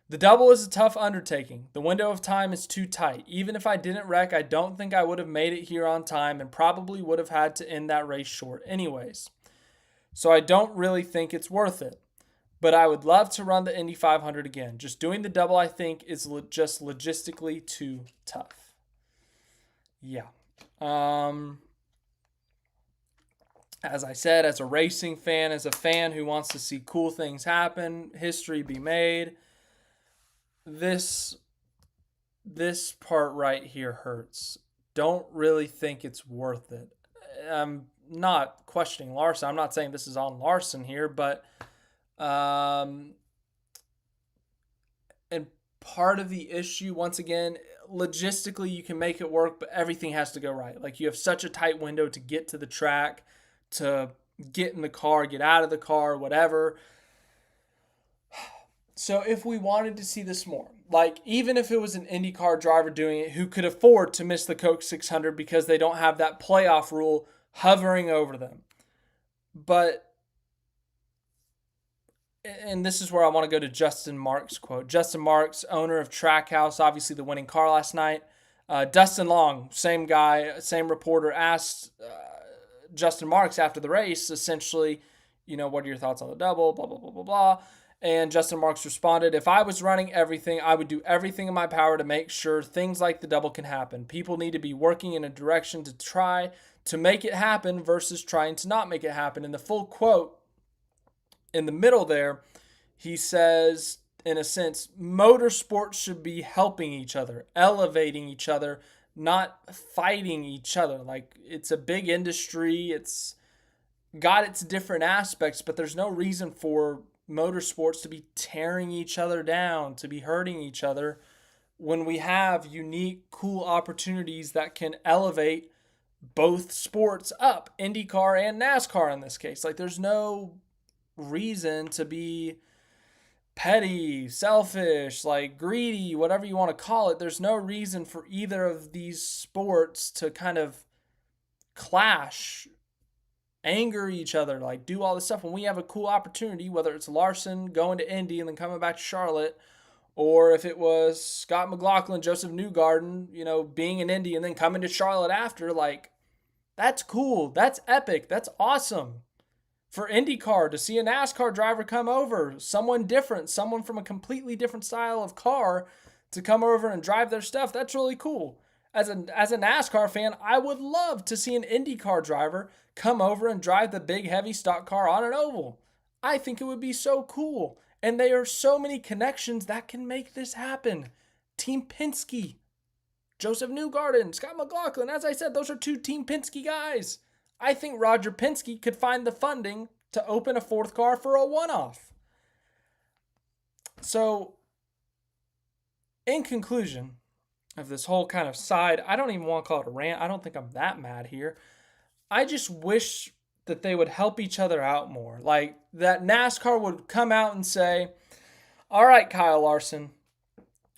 The double is a tough undertaking. The window of time is too tight. Even if I didn't wreck, I don't think I would have made it here on time and probably would have had to end that race short anyways. So I don't really think it's worth it. But I would love to run the Indy 500 again. Just doing the double, I think, is just logistically too tough. Yeah. As I said, as a racing fan, as a fan who wants to see cool things happen, history be made, this this part right here hurts. Don't really think it's worth it. I'm not questioning Larson. I'm not saying this is on Larson here, but um, and part of the issue, once again, logistically you can make it work, but everything has to go right. Like, you have such a tight window to get to the track, to get in the car, get out of the car, whatever. So if we wanted to see this more, like even if it was an IndyCar driver doing it who could afford to miss the Coke 600 because they don't have that playoff rule hovering over them. But, and this is where I want to go to Justin Marks' quote. Justin Marks, owner of Trackhouse, obviously the winning car last night. Dustin Long, same guy, same reporter, asked Justin Marks after the race, essentially, what are your thoughts on the double, blah, blah, blah, blah, blah. And Justin Marks responded, if I was running everything, I would do everything in my power to make sure things like the double can happen. People need to be working in a direction to try to make it happen versus trying to not make it happen. In the full quote, in the middle there, he says, in a sense, motorsports should be helping each other, elevating each other, not fighting each other. Like, it's a big industry. It's got its different aspects, but there's no reason for motorsports to be tearing each other down, to be hurting each other, when we have unique, cool opportunities that can elevate both sports up, IndyCar and NASCAR in this case. Like, there's no reason to be petty, selfish, like greedy, whatever you want to call it. There's no reason for either of these sports to kind of clash, anger each other, like do all this stuff when we have a cool opportunity, whether it's Larson going to Indy and then coming back to Charlotte, or if it was Scott McLaughlin, Joseph Newgarden, being in Indy and then coming to Charlotte after. Like, that's cool. That's epic. That's awesome. For IndyCar, to see a NASCAR driver come over, someone different, someone from a completely different style of car to come over and drive their stuff, that's really cool. As a NASCAR fan, I would love to see an IndyCar driver come over and drive the big heavy stock car on an oval. I think it would be so cool. And there are so many connections that can make this happen. Team Penske, Joseph Newgarden, Scott McLaughlin. As I said, those are two Team Penske guys. I think Roger Penske could find the funding to open a fourth car for a one-off. So, in conclusion of this whole kind of side, I don't even want to call it a rant. I don't think I'm that mad here. I just wish that they would help each other out more. Like, that NASCAR would come out and say, all right, Kyle Larson,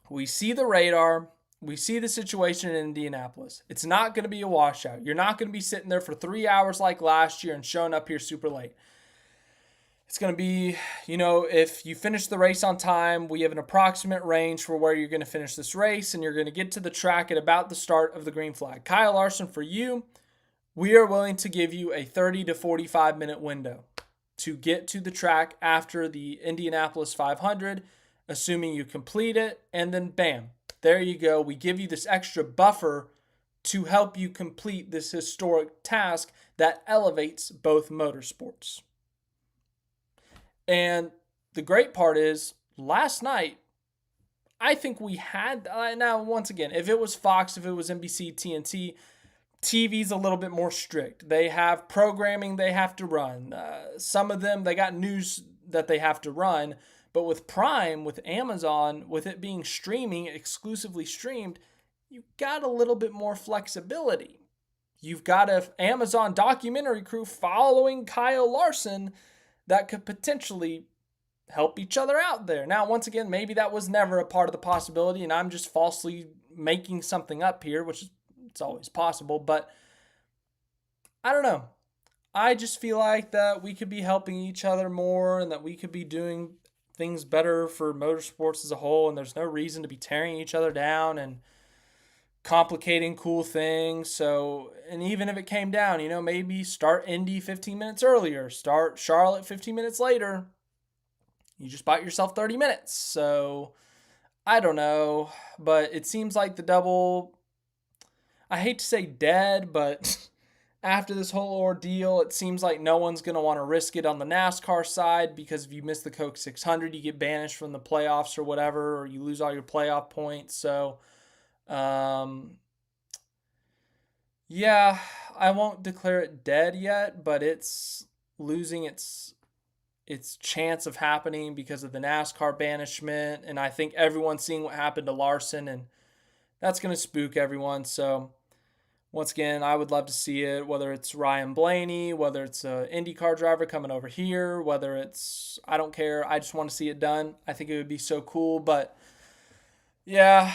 we see the radar. We see the situation in Indianapolis. It's not going to be a washout. You're not going to be sitting there for 3 hours like last year and showing up here super late. It's going to be, if you finish the race on time, we have an approximate range for where you're going to finish this race, and you're going to get to the track at about the start of the green flag. Kyle Larson, for you, we are willing to give you a 30 to 45-minute window to get to the track after the Indianapolis 500, assuming you complete it, and then bam. There you go. We give you this extra buffer to help you complete this historic task that elevates both motorsports. And the great part is, last night, I think we had, now once again, if it was Fox, if it was NBC, TNT, TV's a little bit more strict. They have programming they have to run. Some of them, they got news that they have to run. But with Prime, with Amazon, with it being streaming, exclusively streamed, you've got a little bit more flexibility. You've got an Amazon documentary crew following Kyle Larson that could potentially help each other out there. Now, once again, maybe that was never a part of the possibility, and I'm just falsely making something up here, which is, it's always possible. But I don't know. I just feel like that we could be helping each other more, and that we could be doing things better for motorsports as a whole, and there's no reason to be tearing each other down and complicating cool things. So, and even if it came down, maybe start Indy 15 minutes earlier, start Charlotte 15 minutes later. You just bought yourself 30 minutes. So, I don't know, but it seems like the double, I hate to say dead, but after this whole ordeal, it seems like no one's going to want to risk it on the NASCAR side, because if you miss the Coke 600, you get banished from the playoffs or whatever, or you lose all your playoff points. So, um, yeah, I won't declare it dead yet, but it's losing its chance of happening because of the NASCAR banishment. And I think everyone's seeing what happened to Larson, and that's going to spook everyone. So, once again, I would love to see it, whether it's Ryan Blaney, whether it's an IndyCar driver coming over here, whether it's, I don't care. I just want to see it done. I think it would be so cool. But yeah,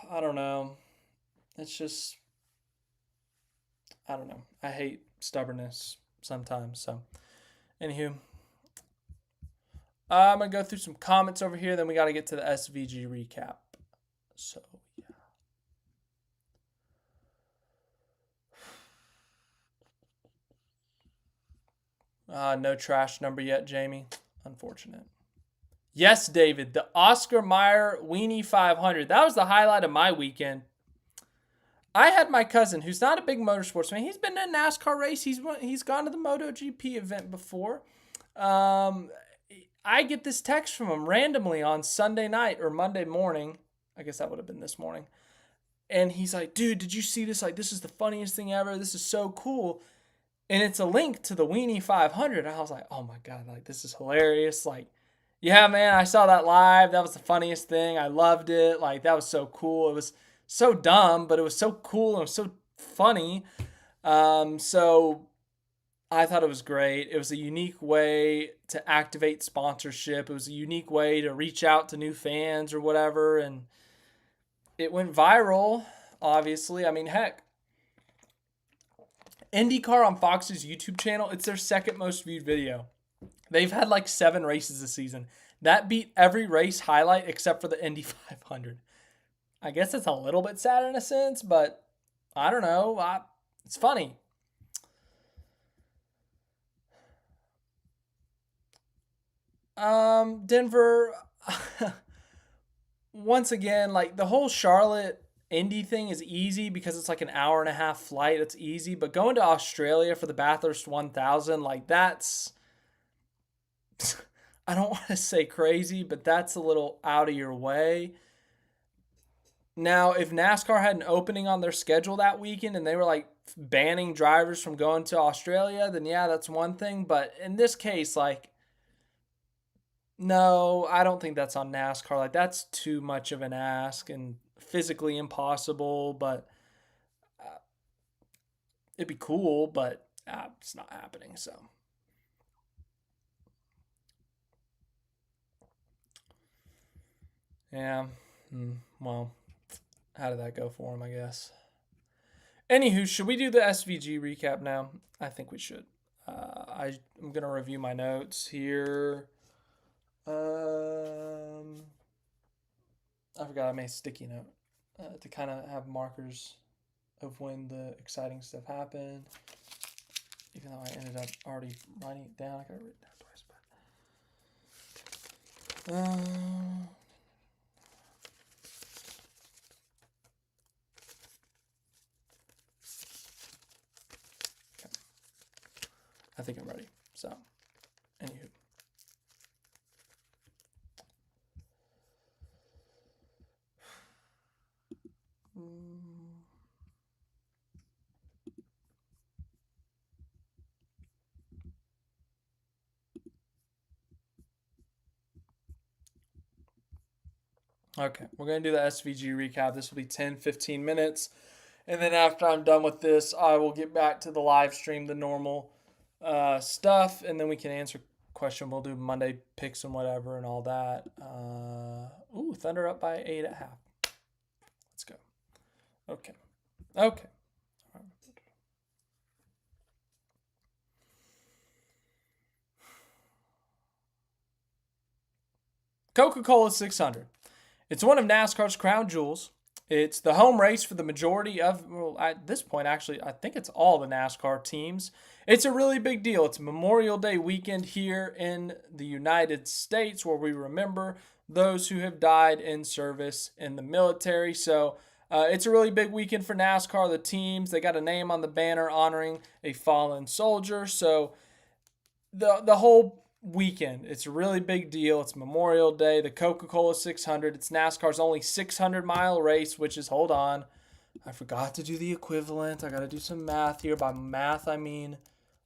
I don't know. It's just, I don't know. I hate stubbornness sometimes. So, anywho, I'm going to go through some comments over here. Then we got to get to the SVG recap. So, no trash number yet, Jamie. Unfortunate. Yes, David, the Oscar Mayer WIENIE 500. That was the highlight of my weekend. I had my cousin, who's not a big motorsports fan. He's been in a NASCAR race. He's gone to the MotoGP event before. I get this text from him randomly on Sunday night or Monday morning. I guess that would have been this morning. And he's like, dude, did you see this? Like, this is the funniest thing ever. This is so cool. And it's a link to the WIENIE 500. And I was like, oh my God, like, this is hilarious. Like, yeah, man, I saw that live. That was the funniest thing. I loved it. Like, that was so cool. It was so dumb, but it was so cool and it was so funny. So I thought it was great. It was a unique way to activate sponsorship. It was a unique way to reach out to new fans or whatever. And it went viral, obviously. I mean, heck, IndyCar on Fox's YouTube channel, it's their second most viewed video. They've had like 7 races this season. That beat every race highlight except for the Indy 500. I guess it's a little bit sad in a sense, but I don't know. It's funny. Denver, once again, like the whole Charlotte Indy thing is easy because it's like an hour and a half flight. It's easy. But going to Australia for the Bathurst 1000, like that's, I don't want to say crazy, but that's a little out of your way. Now, if NASCAR had an opening on their schedule that weekend and they were like banning drivers from going to Australia, then yeah, that's one thing. But in this case, like, no, I don't think that's on NASCAR. Like, that's too much of an ask and physically impossible. But it'd be cool, but it's not happening. So, yeah. Well, how did that go for him, I guess? Anywho, should we do the SVG recap now? I think we should. I'm going to review my notes here. I forgot I made a sticky note to kind of have markers of when the exciting stuff happened. Even though I ended up already writing it down. I got to write it down twice. But I think I'm ready. So, anywho. Okay, we're going to do the SVG recap. This will be 10, 15 minutes. And then after I'm done with this, I will get back to the live stream, the normal stuff, and then we can answer question. We'll do Monday picks and whatever and all that. Thunder up by 8 at half. Let's go. Okay. Coca Cola 600. It's one of NASCAR's crown jewels. It's the home race for the majority of, well, at this point, actually, I think it's all the NASCAR teams. It's a really big deal. It's Memorial Day weekend here in the United States where we remember those who have died in service in the military. So It's a really big weekend for NASCAR. The teams, they got a name on the banner honoring a fallen soldier. So the whole weekend, it's a really big deal. It's Memorial Day, the Coca Cola 600. It's NASCAR's only 600-mile race, which is, hold on, I forgot to do the equivalent. I got to do some math here. By math, I mean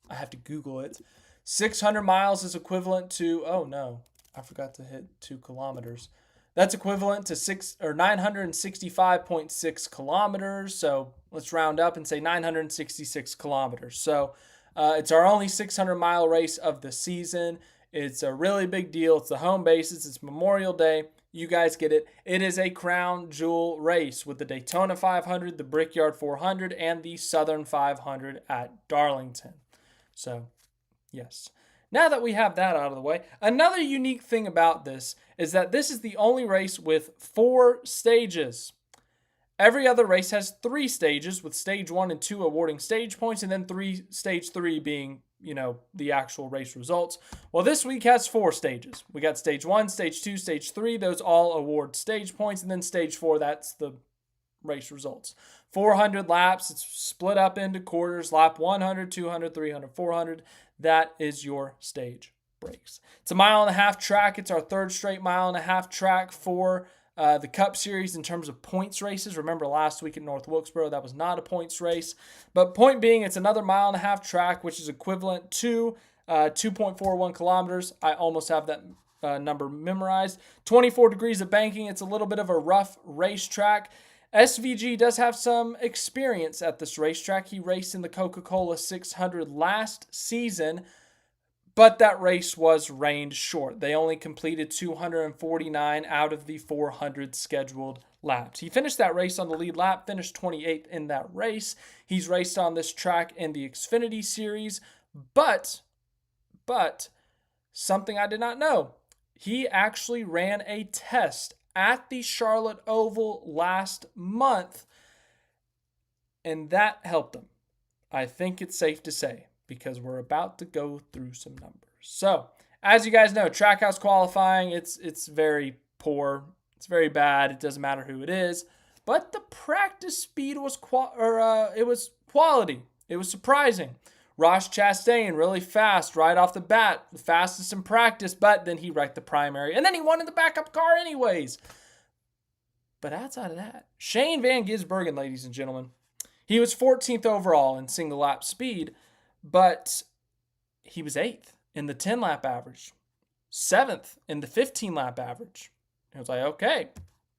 I have to Google it. 600 miles is equivalent to, oh no, I forgot to hit 2 kilometers. That's equivalent to 965.6 kilometers. So let's round up and say 966 kilometers. So it's our only 600-mile race of the season. It's a really big deal. It's the home bases. It's Memorial Day. You guys get it. It is a crown jewel race with the Daytona 500, the Brickyard 400, and the Southern 500 at Darlington. So, yes. Now that we have that out of the way, another unique thing about this is that this is the only race with 4 stages. Every other race has 3 stages, with stage 1 and 2 awarding stage points, and then stage 3 being, the actual race results. Well, this week has 4 stages. We got stage 1, stage 2, stage 3. Those all award stage points, and then stage 4, that's the race results. 400 laps. It's split up into quarters. Lap 100, 200, 300, 400. That is your stage breaks. It's a 1.5-mile track. It's our 3rd straight 1.5-mile track for the Cup Series in terms of points races. Remember last week at North Wilkesboro, that was not a points race. But point being, it's another 1.5-mile track, which is equivalent to 2.41 kilometers. I almost have that number memorized. 24 degrees of banking. It's a little bit of a rough racetrack. SVG does have some experience at this racetrack. He raced in the Coca Cola 600 last season, but that race was rained short. They only completed 249 out of the 400 scheduled laps. He finished that race on the lead lap, finished 28th in that race. He's raced on this track in the Xfinity series, but something I did not know. He actually ran a test at the Charlotte Oval last month, and that helped him. I think it's safe to say, because we're about to go through some numbers. So, as you guys know, Trackhouse qualifying, it's very poor. It's very bad. It doesn't matter who it is. But the practice speed was it was quality. It was surprising. Ross Chastain really fast right off the bat, the fastest in practice, but then he wrecked the primary, and then he won in the backup car anyways. But outside of that, Shane Van Gisbergen, ladies and gentlemen, he was 14th overall in single lap speed, but he was 8th in the 10-lap average, 7th in the 15-lap average. It was like, okay,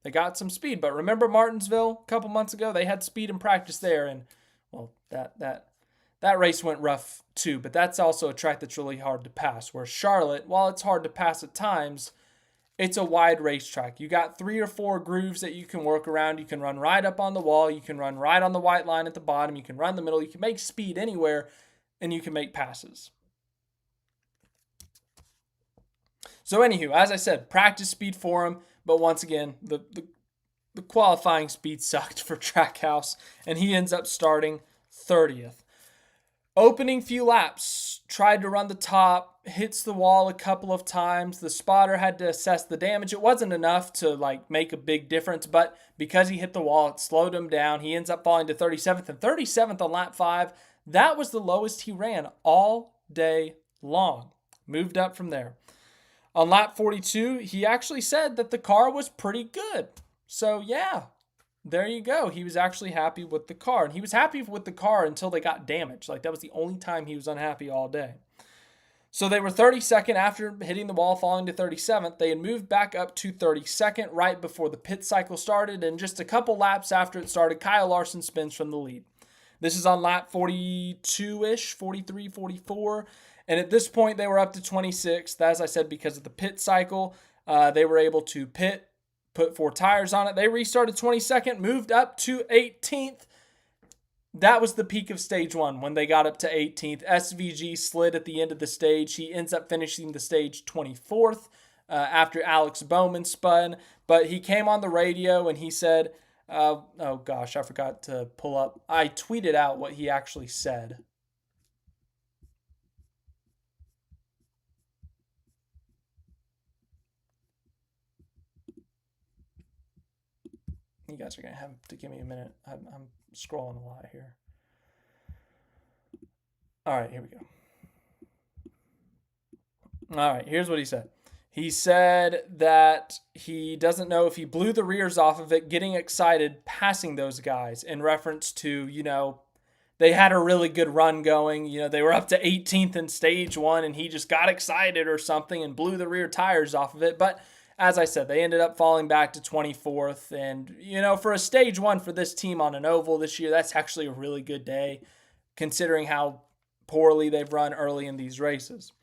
they got some speed. But remember Martinsville a couple months ago? They had speed in practice there, and, well, that race went rough too. But that's also a track that's really hard to pass, where Charlotte, while it's hard to pass at times, it's a wide racetrack. You got 3 or 4 grooves that you can work around. You can run right up on the wall. You can run right on the white line at the bottom. You can run the middle. You can make speed anywhere, and you can make passes. So anywho, as I said, practice speed for him. But once again, the qualifying speed sucked for Trackhouse, and he ends up starting 30th. Opening few laps, tried to run the top, hits the wall a couple of times. The spotter had to assess the damage. It wasn't enough to make a big difference, but because he hit the wall, it slowed him down. He ends up falling to 37th, and 37th on lap 5. That was the lowest he ran all day long. Moved up from there. On lap 42, he actually said that the car was pretty good. So yeah, there you go. He was actually happy with the car. And he was happy with the car until they got damaged. That was the only time he was unhappy all day. So they were 32nd after hitting the wall, falling to 37th. They had moved back up to 32nd right before the pit cycle started. And just a couple laps after it started, Kyle Larson spins from the lead. This is on lap 42-ish, 43, 44. And at this point, they were up to 26th. As I said, because of the pit cycle, they were able to pit, put 4 tires on it. They restarted 22nd, moved up to 18th. That was the peak of stage 1 when they got up to 18th. SVG slid at the end of the stage. He ends up finishing the stage 24th after Alex Bowman spun. But he came on the radio and he said, oh gosh, I forgot to pull up. I tweeted out what he actually said. You guys are going to have to give me a minute. I'm scrolling a lot here. All right, here we go. All right, here's what he said. He said that he doesn't know if he blew the rears off of it, getting excited, passing those guys in reference to, they had a really good run going. They were up to 18th in stage one, and he just got excited or something and blew the rear tires off of it. But as I said, they ended up falling back to 24th. And, for a stage one for this team on an oval this year, that's actually a really good day, considering how poorly they've run early in these races.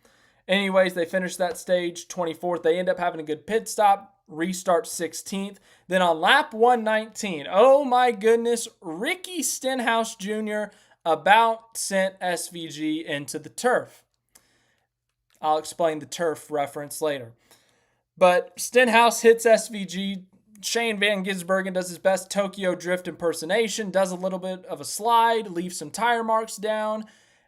Anyways, they finished that stage 24th. They end up having a good pit stop, restart 16th. Then on lap 119, oh my goodness, Ricky Stenhouse Jr. about sent SVG into the turf. I'll explain the turf reference later. But Stenhouse hits SVG. Shane Van Gisbergen does his best Tokyo Drift impersonation, does a little bit of a slide, leaves some tire marks down.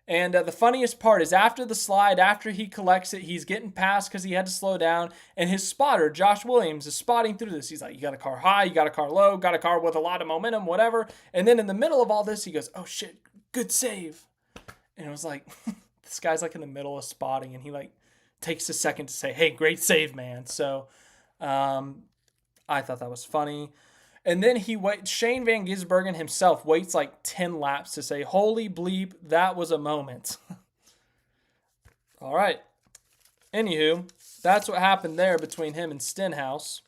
And the funniest part is after the slide, after he collects it, he's getting past because he had to slow down. And his spotter, Josh Williams, is spotting through this. He's like, you got a car high, you got a car low, got a car with a lot of momentum, whatever. And then in the middle of all this, he goes, oh shit, good save. And it was like, this guy's like in the middle of spotting, and he like takes a second to say, hey, great save, man. So I thought that was funny. And then Shane Van Gisbergen himself waits like 10 laps to say, holy bleep, that was a moment. All right. Anywho, that's what happened there between him and Stenhouse.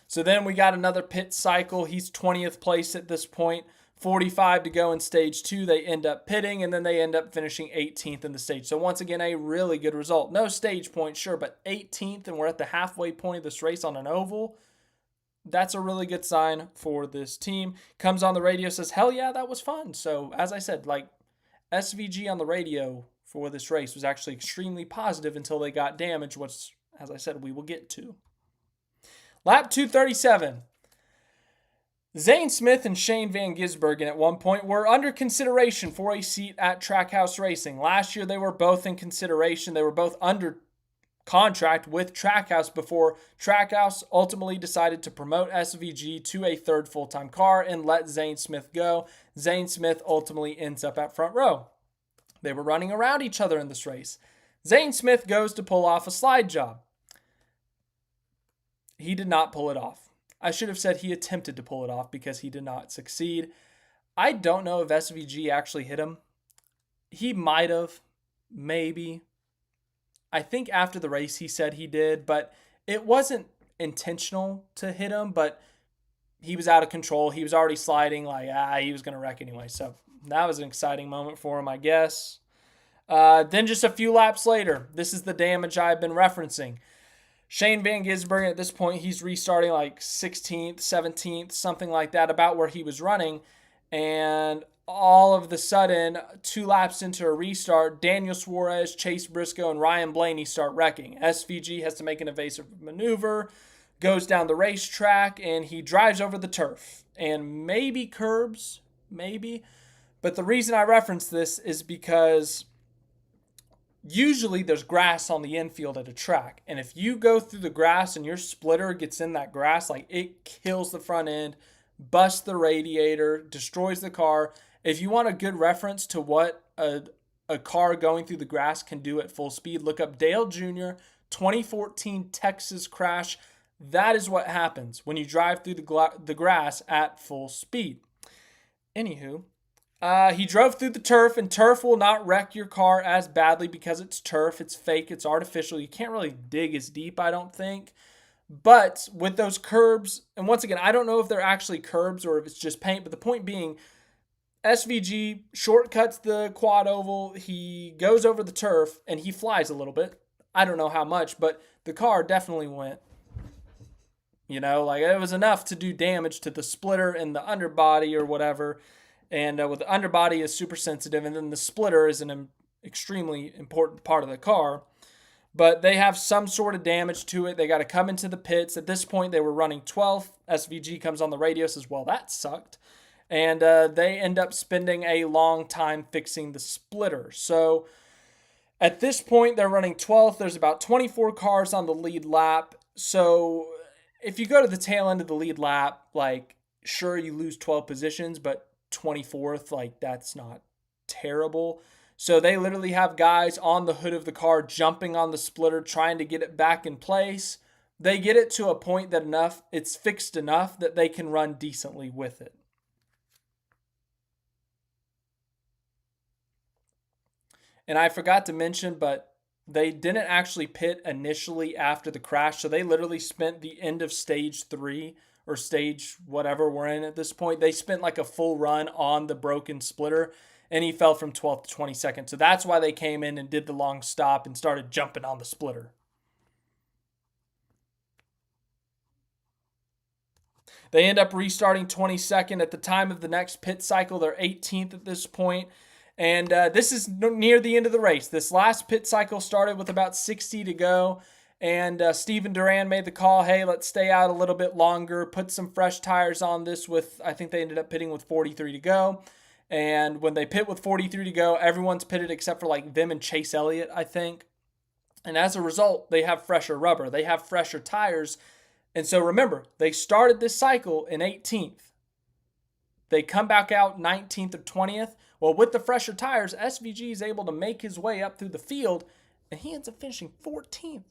So then we got another pit cycle. He's 20th place at this point. 45 to go in stage 2. They end up pitting, and then they end up finishing 18th in the stage. So once again, a really good result. No stage point, sure, but 18th, and we're at the halfway point of this race on an oval. That's a really good sign for this team. Comes on the radio, says, hell yeah, that was fun. So as I said, like SVG on the radio for this race was actually extremely positive until they got damaged, which, as I said, we will get to. Lap 237. Zane Smith and Shane Van Gisbergen at one point were under consideration for a seat at Trackhouse Racing. Last year, they were both in consideration. They were both under contract with Trackhouse before Trackhouse ultimately decided to promote SVG to a third full-time car and let Zane Smith go. Zane Smith ultimately ends up at front row. They were running around each other in this race. Zane Smith goes to pull off a slide job. He did not pull it off. I should have said he attempted to pull it off because he did not succeed. I don't know if SVG actually hit him. He might have, maybe. I think after the race he said he did, but it wasn't intentional to hit him, but he was out of control. He was already sliding he was going to wreck anyway. So that was an exciting moment for him, I guess. Then just a few laps later, this is the damage I've been referencing. Shane Van Gisbergen, at this point, he's restarting like 16th, 17th, something like that, about where he was running. And all of the sudden, 2 laps into a restart, Daniel Suarez, Chase Briscoe, and Ryan Blaney start wrecking. SVG has to make an evasive maneuver, goes down the racetrack, and he drives over the turf. And maybe curbs, maybe. But the reason I reference this is because usually there's grass on the infield at a track. And if you go through the grass and your splitter gets in that grass, like it kills the front end, busts the radiator, destroys the car. If you want a good reference to what a car going through the grass can do at full speed, look up Dale Jr. 2014 Texas crash. That is what happens when you drive through the grass at full speed. Anywho, he drove through the turf, and turf will not wreck your car as badly because it's turf. It's fake. It's artificial. You can't really dig as deep, I don't think. But with those curbs, and once again, I don't know if they're actually curbs or if it's just paint, but the point being, SVG shortcuts the quad oval. He goes over the turf, and he flies a little bit. I don't know how much, but the car definitely went. It was enough to do damage to the splitter and the underbody or whatever. And with the underbody is super sensitive, and then the splitter is an extremely important part of the car. But they have some sort of damage to it. They got to come into the pits. At this point, they were running 12th. SVG comes on the radio, says, well, that sucked. And they end up spending a long time fixing the splitter. So at this point, they're running 12th. There's about 24 cars on the lead lap. So if you go to the tail end of the lead lap, like, sure, you lose 12 positions, but 24th, like, that's not terrible. So they literally have guys on the hood of the car jumping on the splitter, trying to get it back in place. They get it to a point that it's fixed enough that they can run decently with it. And I forgot to mention, but they didn't actually pit initially after the crash. So they literally spent the end of stage 3 or stage whatever we're in at this point. They spent like a full run on the broken splitter, and he fell from 12th to 22nd. So that's why they came in and did the long stop and started jumping on the splitter. They end up restarting 22nd. At the time of the next pit cycle, they're 18th at this point. And this is near the end of the race. This last pit cycle started with about 60 to go. And Steven Duran made the call, hey, let's stay out a little bit longer, put some fresh tires on this with, I think they ended up pitting with 43 to go. And when they pit with 43 to go, everyone's pitted except for like them and Chase Elliott, I think. And as a result, they have fresher rubber. They have fresher tires. And so remember, they started this cycle in 18th. They come back out 19th or 20th. Well, with the fresher tires, SVG is able to make his way up through the field, and he ends up finishing 14th.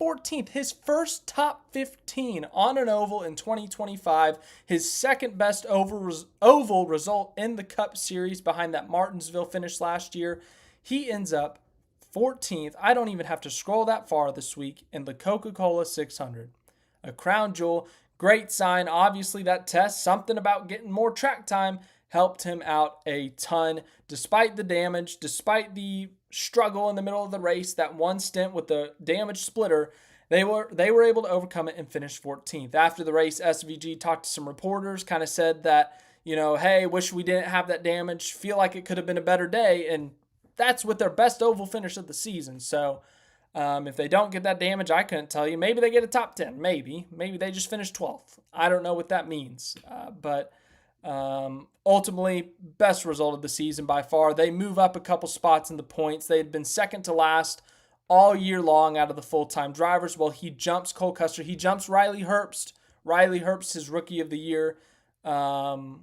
14th, his first top 15 on an oval in 2025, his second best oval result in the Cup Series behind that Martinsville finish last year. He ends up 14th. I don't even have to scroll that far this week in the Coca Cola 600. A crown jewel, great sign. Obviously, that test, something about getting more track time, helped him out a ton. Despite the damage, despite the struggle in the middle of the race, that one stint with the damaged splitter, they were able to overcome it and finish 14th. After the race, SVG talked to some reporters, kind of said that, hey, wish we didn't have that damage, feel like it could have been a better day, and that's with their best oval finish of the season. So if they don't get that damage, I couldn't tell you. Maybe they get a top 10. Maybe they just finish 12th. I don't know what that means. But ultimately, best result of the season by far. They move up a couple spots in the points. They had been second to last all year long out of the full-time drivers. Well, he jumps Cole Custer. He jumps Riley Herbst. Riley Herbst, his rookie of the year rival,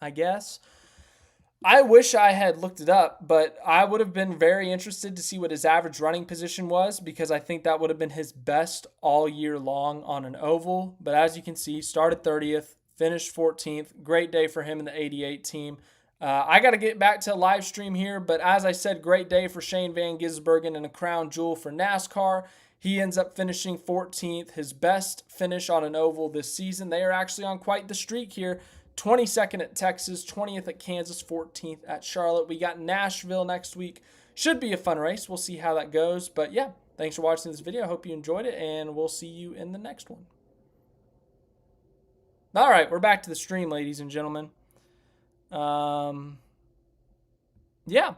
I guess. I wish I had looked it up, but I would have been very interested to see what his average running position was, because I think that would have been his best all year long on an oval. But as you can see, started 30th, finished 14th. Great day for him in the 88 team. I got to get back to a live stream here, but as I said, great day for Shane Van Gisbergen and a crown jewel for NASCAR. He ends up finishing 14th, his best finish on an oval this season. They are actually on quite the streak here. 22nd at Texas, 20th at Kansas, 14th at Charlotte. We got Nashville next week. Should be a fun race. We'll see how that goes. But yeah, thanks for watching this video. I hope you enjoyed it, and we'll see you in the next one. All right, we're back to the stream, ladies and gentlemen. Yeah.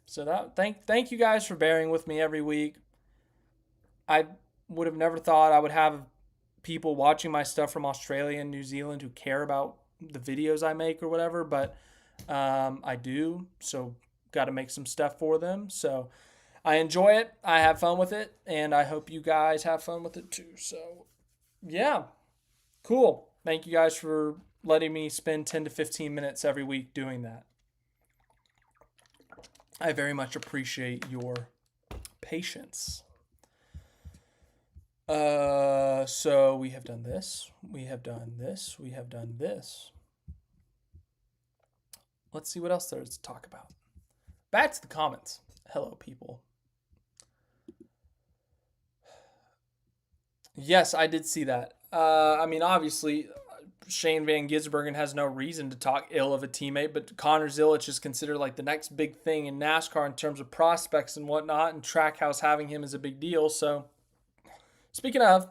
So thank you guys for bearing with me every week. I would have never thought I would have people watching my stuff from Australia and New Zealand who care about the videos I make or whatever, but I do, so got to make some stuff for them. So I enjoy it, I have fun with it, and I hope you guys have fun with it too. So yeah, cool. Thank you guys for letting me spend 10 to 15 minutes every week doing that. I very much appreciate your patience. So we have done this. We have done this. We have done this. Let's see what else there is to talk about. Back to the comments. Hello, people. Yes, I did see that. I mean, obviously, Shane Van Gisbergen has no reason to talk ill of a teammate, but Connor Zilisch is considered like the next big thing in NASCAR in terms of prospects and whatnot, and Trackhouse having him is a big deal. So, speaking of,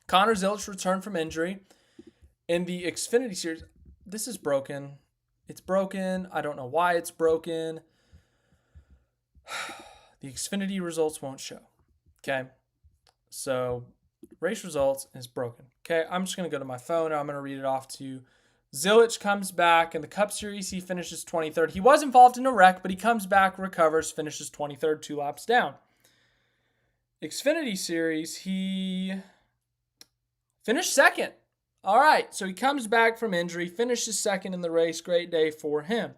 Connor Zilisch returned from injury in the Xfinity Series. This is broken. It's broken. I don't know why it's broken. The Xfinity results won't show. Okay. So, race results is broken. Okay. I'm just going to go to my phone and I'm going to read it off to you. Zilisch comes back in the Cup Series. He finishes 23rd. He was involved in a wreck, but he comes back, recovers, finishes 23rd, 2 laps down. Xfinity Series, he finished second. All right, so he comes back from injury, finishes second in the race. Great day for him.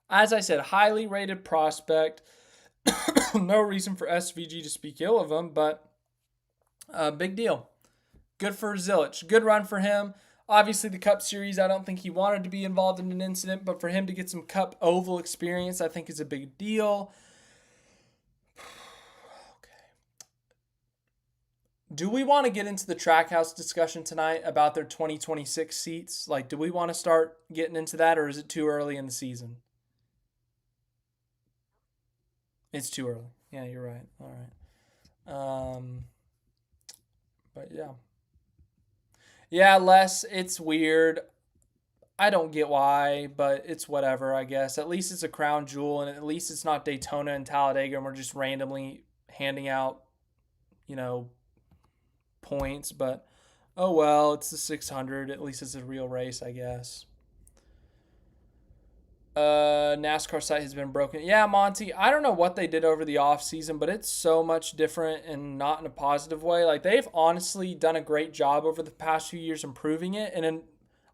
As I said, highly rated prospect. No reason for SVG to speak ill of him, but big deal. Good for Zilich. Good run for him. Obviously, the Cup Series, I don't think he wanted to be involved in an incident, but for him to get some Cup Oval experience, I think is a big deal. Do we want to get into the Trackhouse discussion tonight about their 2026 seats? Like, do we want to start getting into that, or is it too early in the season? It's too early. Yeah, you're right. All right. But yeah. Yeah, Les, it's weird. I don't get why, but it's whatever, I guess. At least it's a crown jewel, and at least it's not Daytona and Talladega, and we're just randomly handing out, you know, points. But oh well, it's the 600. At least it's a real race, I guess. NASCAR site has been broken. Yeah, Monty, I don't know what they did over the off season, but it's so much different and not in a positive way. Like, they've honestly done a great job over the past few years improving it. And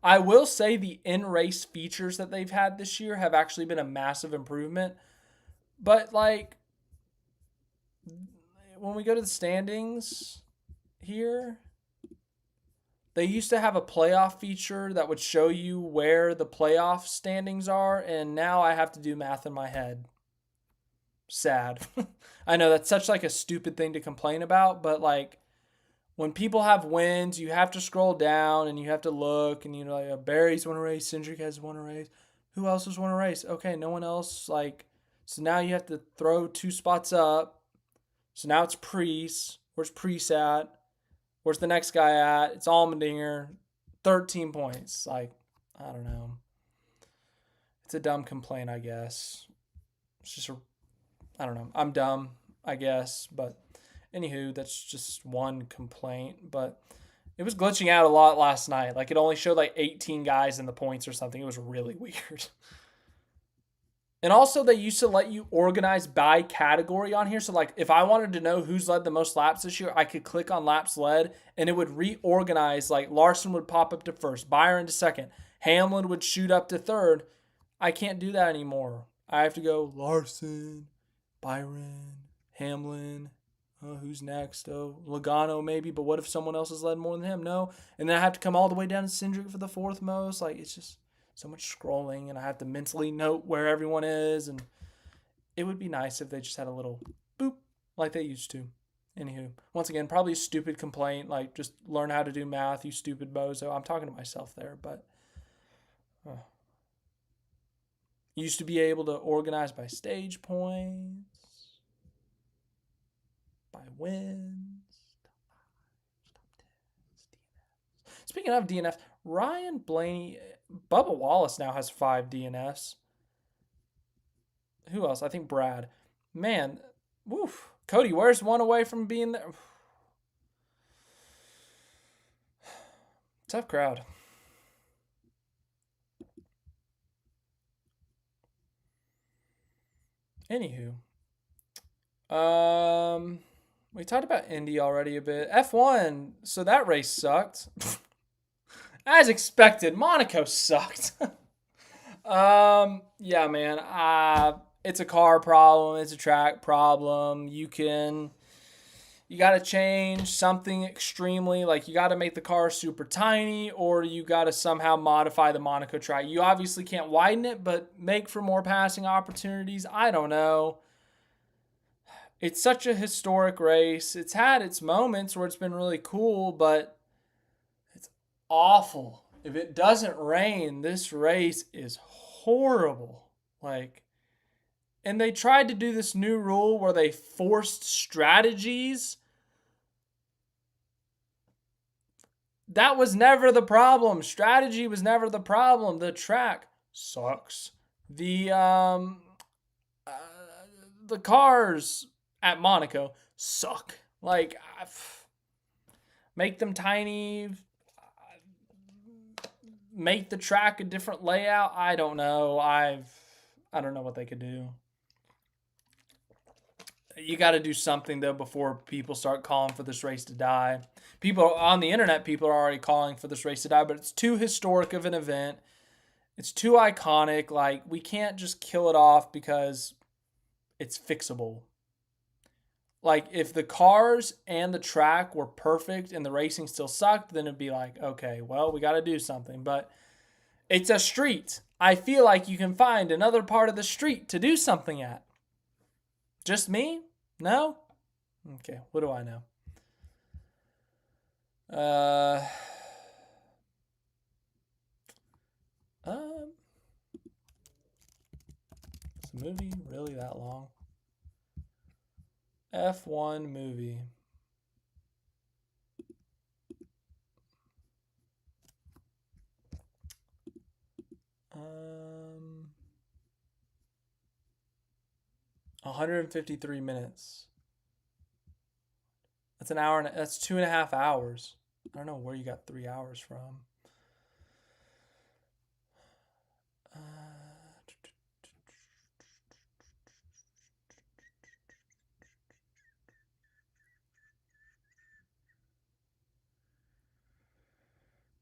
I will say the in-race features that they've had this year have actually been a massive improvement. But, like, when we go to the standings here, they used to have a playoff feature that would show you where the playoff standings are, and now I have to do math in my head. Sad. I know that's such like a stupid thing to complain about, but like when people have wins, you have to scroll down and you have to look, and you know, like Barry's won a race, Cindric has won a race. Who else has won a race? Okay, no one else. Like, so now you have to throw 2 spots up. So now it's Priest. Where's Priest at? Where's the next guy at? It's Allmendinger. 13 points. Like, I don't know. It's a dumb complaint, I guess. It's just I don't know. I'm dumb, I guess. But anywho, that's just one complaint. But it was glitching out a lot last night. Like, it only showed like 18 guys in the points or something. It was really weird. And also, they used to let you organize by category on here. So, like, if I wanted to know who's led the most laps this year, I could click on laps led, and it would reorganize. Like, Larson would pop up to first, Byron to second, Hamlin would shoot up to third. I can't do that anymore. I have to go Larson, Byron, Hamlin. Who's next? Oh, Logano maybe, but what if someone else has led more than him? No. And then I have to come all the way down to Cindric for the 4th most. Like, it's just so much scrolling, and I have to mentally note where everyone is, and it would be nice if they just had a little boop like they used to. Anywho, once again, probably a stupid complaint, like just learn how to do math, you stupid bozo. I'm talking to myself there, but used to be able to organize by stage points, by wins. Speaking of DNF, Ryan Blaney, Bubba Wallace now has 5 DNFs. Who else? I think Brad. Man, woof. Cody, where's one away from being there? Tough crowd. Anywho. We talked about Indy already a bit. F1, so that race sucked. As expected, Monaco sucked. Yeah, man. It's a car problem. It's a track problem. You got to change something extremely. Like, you got to make the car super tiny, or you got to somehow modify the Monaco track. You obviously can't widen it, but make for more passing opportunities. I don't know. It's such a historic race. It's had its moments where it's been really cool, but it's awful. If it doesn't rain, this race is horrible. Like, and they tried to do this new rule where they forced strategies. That was never the problem. Strategy was never the problem. The track sucks. The cars at Monaco suck. Like, make them tiny, make the track a different layout. I don't know. I don't know what they could do. You got to do something, though, before people start calling for this race to die. People on the internet, people are already calling for this race to die, but it's too historic of an event. It's too iconic. Like, we can't just kill it off because it's fixable. Like, if the cars and the track were perfect and the racing still sucked, then it'd be like, okay, well, we got to do something. But it's a street. I feel like you can find another part of the street to do something at. Just me? No? Okay, what do I know? Is the movie really that long? F1 movie. Um, 153 minutes. That's an hour, and that's 2.5 hours. I don't know where you got 3 hours from.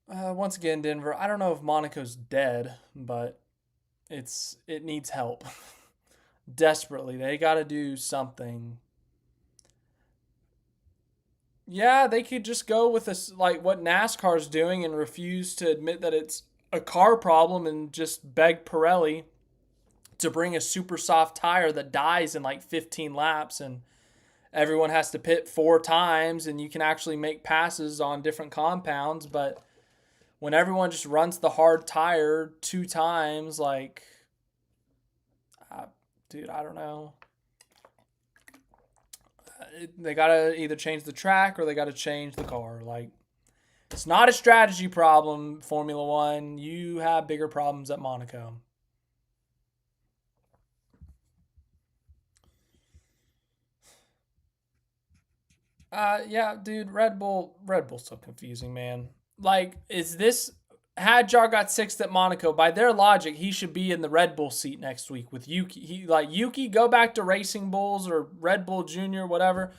Once again, Denver. I don't know if Monaco's dead, but it needs help desperately. They got to do something. Yeah, they could just go with this, like what NASCAR's doing, and refuse to admit that it's a car problem and just beg Pirelli to bring a super soft tire that dies in like 15 laps, and everyone has to pit 4 times, and you can actually make passes on different compounds. But when everyone just runs the hard tire 2 times, like, dude, I don't know. They got to either change the track or they got to change the car. Like, it's not a strategy problem, Formula One. You have bigger problems at Monaco. Yeah, dude, Red Bull's so confusing, man. Like, is this Hadjar got 6th at Monaco? By their logic, he should be in the Red Bull seat next week with Yuki. Yuki, go back to Racing Bulls or Red Bull Junior, whatever.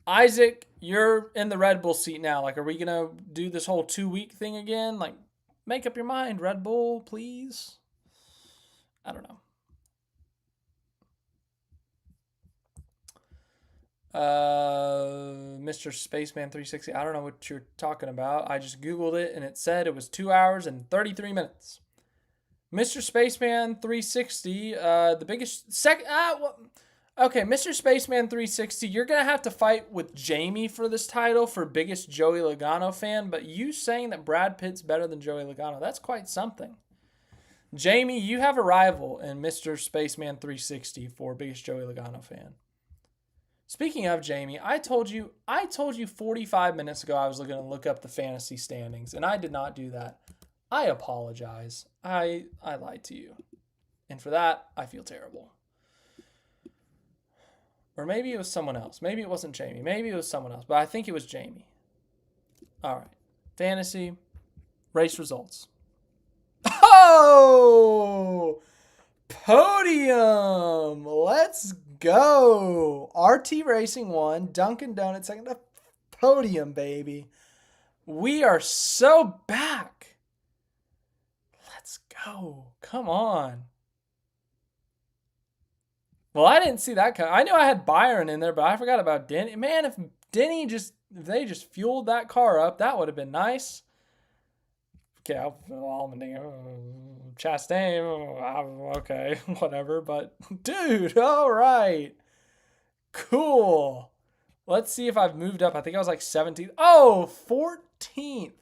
Isaac, you're in the Red Bull seat now. Like, are we gonna do this whole 2-week thing again? Like, make up your mind, Red Bull, please. I don't know. Mr. Spaceman 360. I don't know what you're talking about. I just Googled it and it said it was 2 hours and 33 minutes. Mr. Spaceman 360, the biggest second. Okay, Mr. Spaceman 360, you're gonna have to fight with Jamie for this title for biggest Joey Logano fan. But you saying that Brad Pitt's better than Joey Logano, that's quite something. Jamie, you have a rival in Mr. Spaceman 360 for biggest Joey Logano fan. Speaking of Jamie, I told you 45 minutes ago I was going to look up the fantasy standings, and I did not do that. I apologize. I lied to you. And for that, I feel terrible. Or maybe it was someone else. Maybe it wasn't Jamie. Maybe it was someone else, but I think it was Jamie. All right. Fantasy race results. Oh! Podium! Let's go! RT Racing 1, Dunkin' Donuts second. The podium, baby. We are so back. Let's go. Come on. Well, I didn't see that coming. I knew I had Byron in there, but I forgot about Denny. Man, if they just fueled that car up, that would have been nice. Okay, Chastain, okay, whatever. But, dude, all right. Cool. Let's see if I've moved up. I think I was like 17th. Oh, 14th.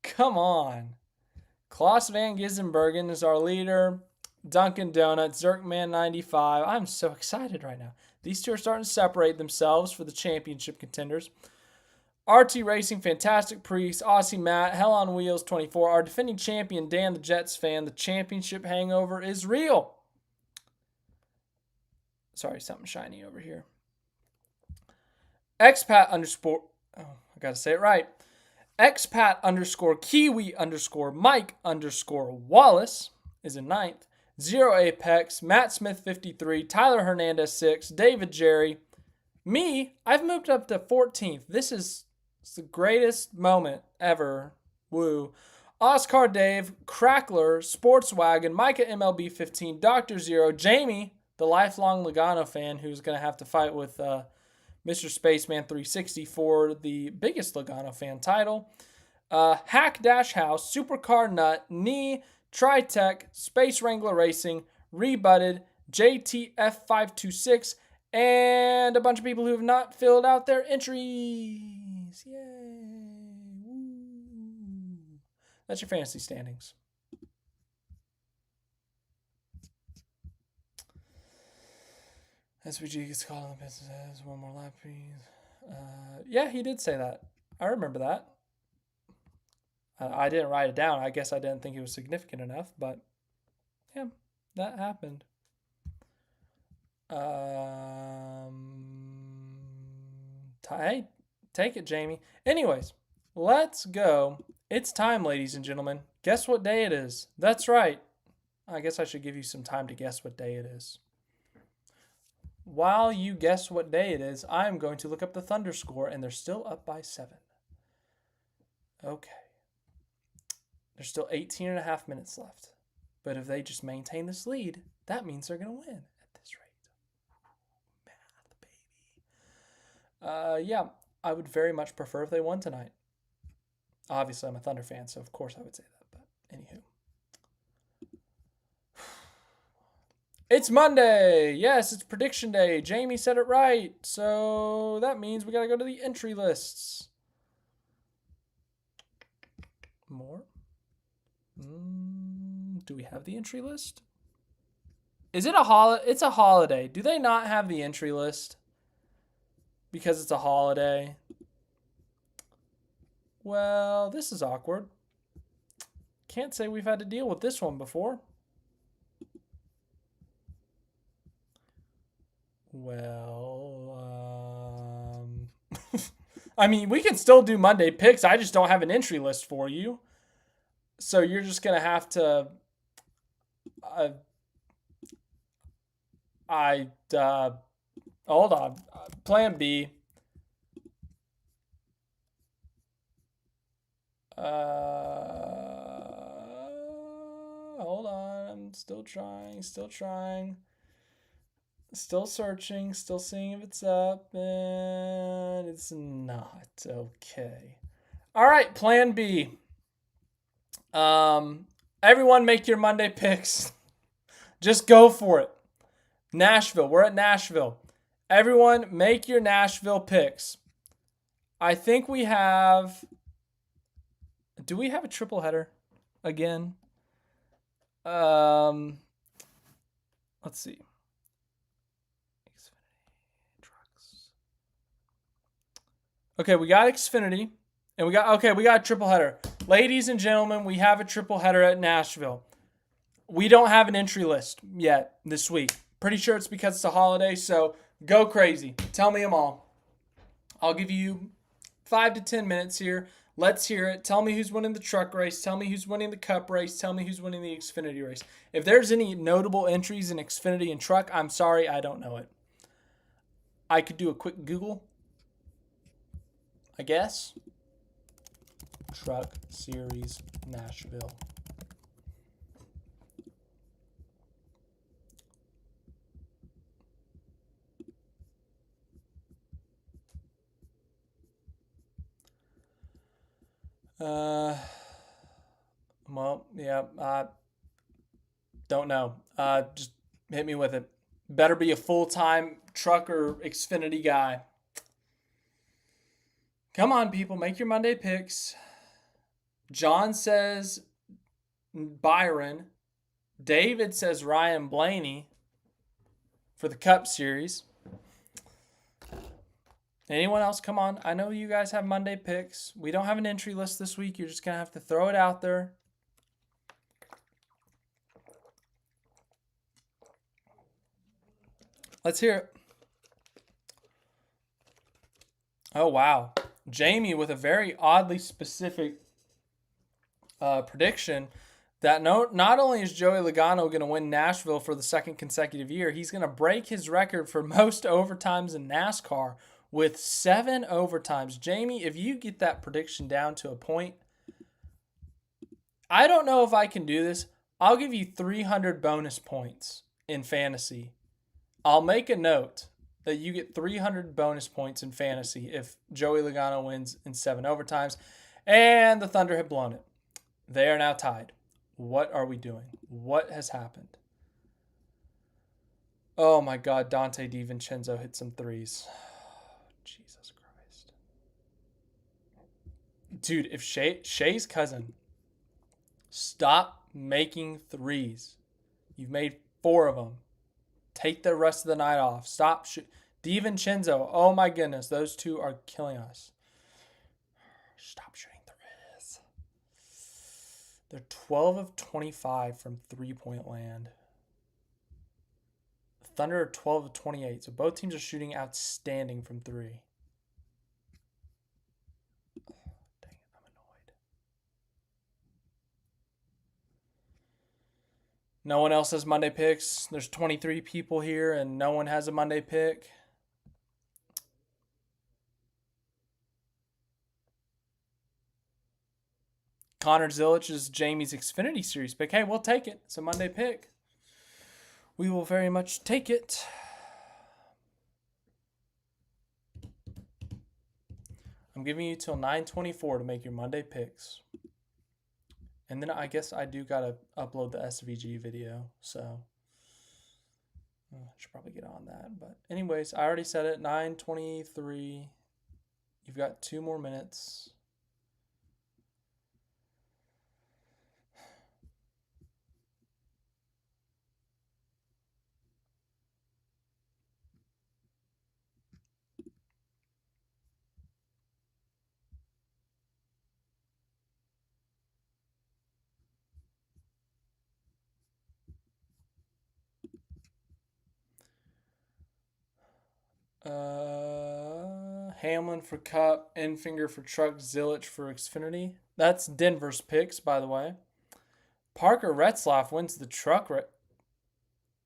Come on. Klaus Van Gissenbergen is our leader. Dunkin' Donuts, Zerkman 95. I'm so excited right now. These two are starting to separate themselves for the championship contenders. RT Racing, Fantastic Priest, Aussie Matt, Hell on Wheels 24. Our defending champion, Dan the Jets fan. The championship hangover is real. Sorry, something shiny over here. Expat underscore, I gotta say it right. Expat underscore Kiwi underscore Mike underscore Wallace is in 9th. 0 Apex, Matt Smith 53, Tyler Hernandez 6, David Jerry. Me, I've moved up to 14th. This is the greatest moment ever. Woo. Oscar Dave, Crackler, Sportswagon, Micah MLB 15, Dr. Zero, Jamie, the lifelong Logano fan who's going to have to fight with Mr. Spaceman 360 for the biggest Logano fan title. Hack Dash House, Supercar Nut, Knee, Tritech, Space Wrangler Racing, Rebutted, JTF526, and a bunch of people who have not filled out their entries. Yay. Woo. That's your fantasy standings. SVG gets called on the business. One more lap, please. Yeah, he did say that. I remember that. I didn't write it down. I guess I didn't think it was significant enough, but yeah, that happened. Hey, take it, Jamie. Anyways, let's go. It's time, ladies and gentlemen. Guess what day it is? That's right. I guess I should give you some time to guess what day it is. While you guess what day it is, I'm going to look up the Thunder score, and they're still up by 7. Okay. There's still 18 and a half minutes left. But if they just maintain this lead, that means they're going to win at this rate. Math, baby. Yeah, I would very much prefer if they won tonight. Obviously, I'm a Thunder fan, so of course I would say that. But anywho. It's Monday. Yes, it's prediction day. Jamie said it right. So that means we got to go to the entry lists. More? Do we have the entry list? Is it a holiday? It's a holiday. Do they not have the entry list? Because it's a holiday. Well, this is awkward. Can't say we've had to deal with this one before. Well, I mean, we can still do Monday picks. I just don't have an entry list for you. So you're just going to have to, hold on, plan B. Hold on, I'm still trying. Still searching, still seeing if it's up, and it's not. Okay. All right, plan B. Everyone make your Monday picks. Just go for it. Nashville. We're at Nashville. Everyone make your Nashville picks. I think we have... Do we have a triple header again? Let's see. Okay, we got Xfinity. And we got a triple header. Ladies and gentlemen, we have a triple header at Nashville. We don't have an entry list yet this week. Pretty sure it's because it's a holiday, so go crazy. Tell me them all. I'll give you 5 to 10 minutes here. Let's hear it. Tell me who's winning the truck race. Tell me who's winning the cup race. Tell me who's winning the Xfinity race. If there's any notable entries in Xfinity and truck, I'm sorry, I don't know it. I could do a quick Google, I guess. Truck Series Nashville. Well, yeah, don't know. Just hit me with it. Better be a full-time truck or Xfinity guy. Come on, people, make your Monday picks. John says Byron. David says Ryan Blaney for the Cup Series. Anyone else? Come on. I know you guys have Monday picks. We don't have an entry list this week. You're just going to have to throw it out there. Let's hear it. Oh, wow. Jamie with a very oddly specific prediction. that not only is Joey Logano going to win Nashville for the second consecutive year, he's going to break his record for most overtimes in NASCAR with 7 overtimes. Jamie, if you get that prediction down to a point, I don't know if I can do this. I'll give you 300 bonus points in fantasy. I'll make a note that you get 300 bonus points in fantasy if Joey Logano wins in 7 overtimes. And the Thunder have blown it. They are now tied. What are we doing? What has happened? Oh my God, Dante DiVincenzo hit some threes. Jesus Christ. Dude, if Shay's cousin, stop making threes. You've made 4 of them. Take the rest of the night off. Stop. DiVincenzo, oh my goodness, those two are killing us. Stop shooting threes. They're 12 of 25 from 3-point land. The Thunder are 12 of 28, so both teams are shooting outstanding from 3. Oh, dang it, I'm annoyed. No one else has Monday picks. There's 23 people here, and no one has a Monday pick. Connor Zilic is Jamie's Xfinity Series pick. Hey, we'll take it. It's a Monday pick. We will very much take it. I'm giving you till 9:24 to make your Monday picks. And then I guess I do got to upload the SVG video. So I should probably get on that. But anyways, I already said it. 9:23. You've got 2 more minutes. Hamlin for Cup, Enfinger for Truck, Zilic for Xfinity. That's Denver's picks, by the way. Parker Retzlaff wins the truck race.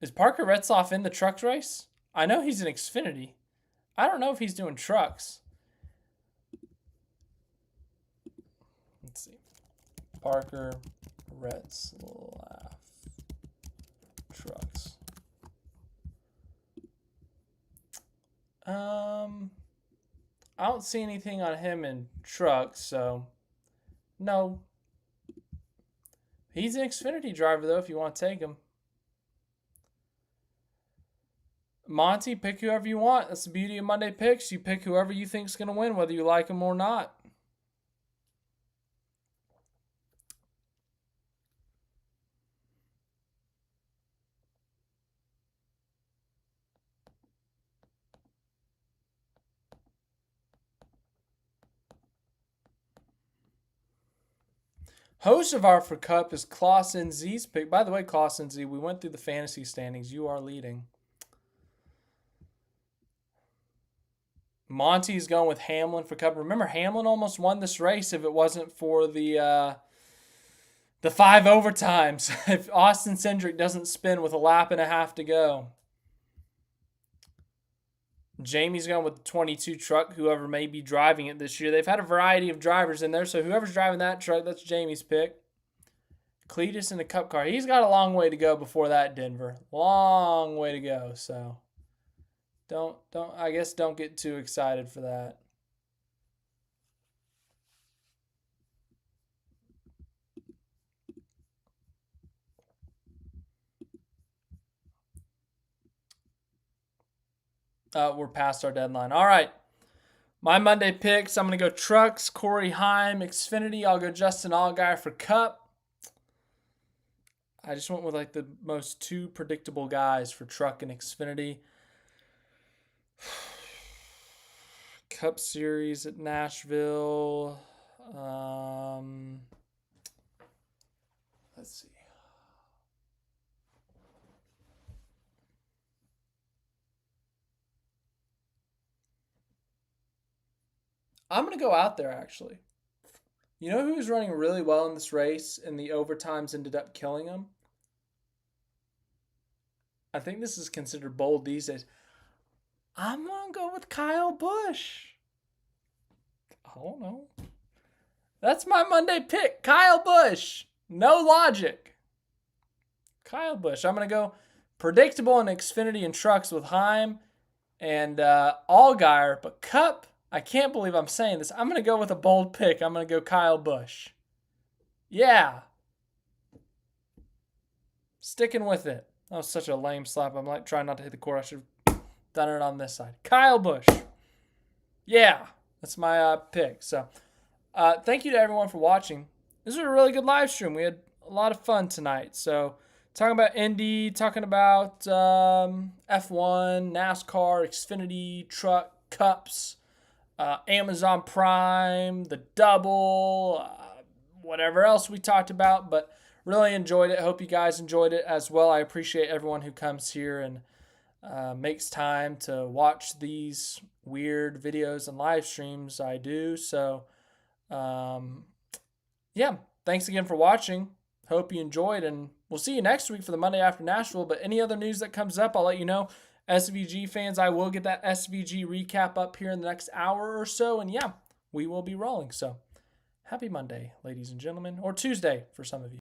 Is Parker Retzlaff in the truck race? I know he's in Xfinity. I don't know if he's doing trucks. Let's see. Parker Retzlaff trucks. I don't see anything on him in trucks, so no. He's an Xfinity driver, though, if you want to take him. Monty, pick whoever you want. That's the beauty of Monday picks. You pick whoever you think's going to win, whether you like him or not. Host of our for Cup is Clausen Z's pick. By the way, Clausen Z, we went through the fantasy standings. You are leading. Monty's going with Hamlin for Cup. Remember, Hamlin almost won this race if it wasn't for the 5 overtimes. If Austin Cindric doesn't spin with a lap and a half to go. Jamie's going with the 22 truck, whoever may be driving it this year. They've had a variety of drivers in there, so whoever's driving that truck, that's Jamie's pick. Cletus in the Cup car. He's got a long way to go before that, Denver. Long way to go, so don't get too excited for that. We're past our deadline. All right. My Monday picks, I'm going to go Trucks, Corey Heim, Xfinity. I'll go Justin Allgaier for Cup. I just went with like the most 2 predictable guys for Truck and Xfinity. Cup Series at Nashville. Let's see. I'm going to go out there, actually. You know who was running really well in this race and the overtimes ended up killing him? I think this is considered bold these days. I'm going to go with Kyle Busch. I don't know. That's my Monday pick. Kyle Busch. No logic. Kyle Busch. I'm going to go predictable in Xfinity and trucks with Heim and Allgaier. But Cup, I can't believe I'm saying this. I'm going to go with a bold pick. I'm going to go Kyle Busch. Yeah. Sticking with it. That was such a lame slap. I'm like trying not to hit the court. I should have done it on this side. Kyle Busch. Yeah. That's my pick. So, thank you to everyone for watching. This was a really good live stream. We had a lot of fun tonight. So, talking about Indy, talking about F1, NASCAR, Xfinity, truck, cups, Amazon Prime, the double, whatever else we talked about. But really enjoyed it. Hope you guys enjoyed it as well. I appreciate everyone who comes here and makes time to watch these weird videos and live streams I do. So, yeah, thanks again for watching. Hope you enjoyed, and we'll see you next week for the Monday after Nashville. But any other news that comes up, I'll let you know. SVG fans, I will get that SVG recap up here in the next hour or so. And yeah, we will be rolling. So happy Monday, ladies and gentlemen, or Tuesday for some of you.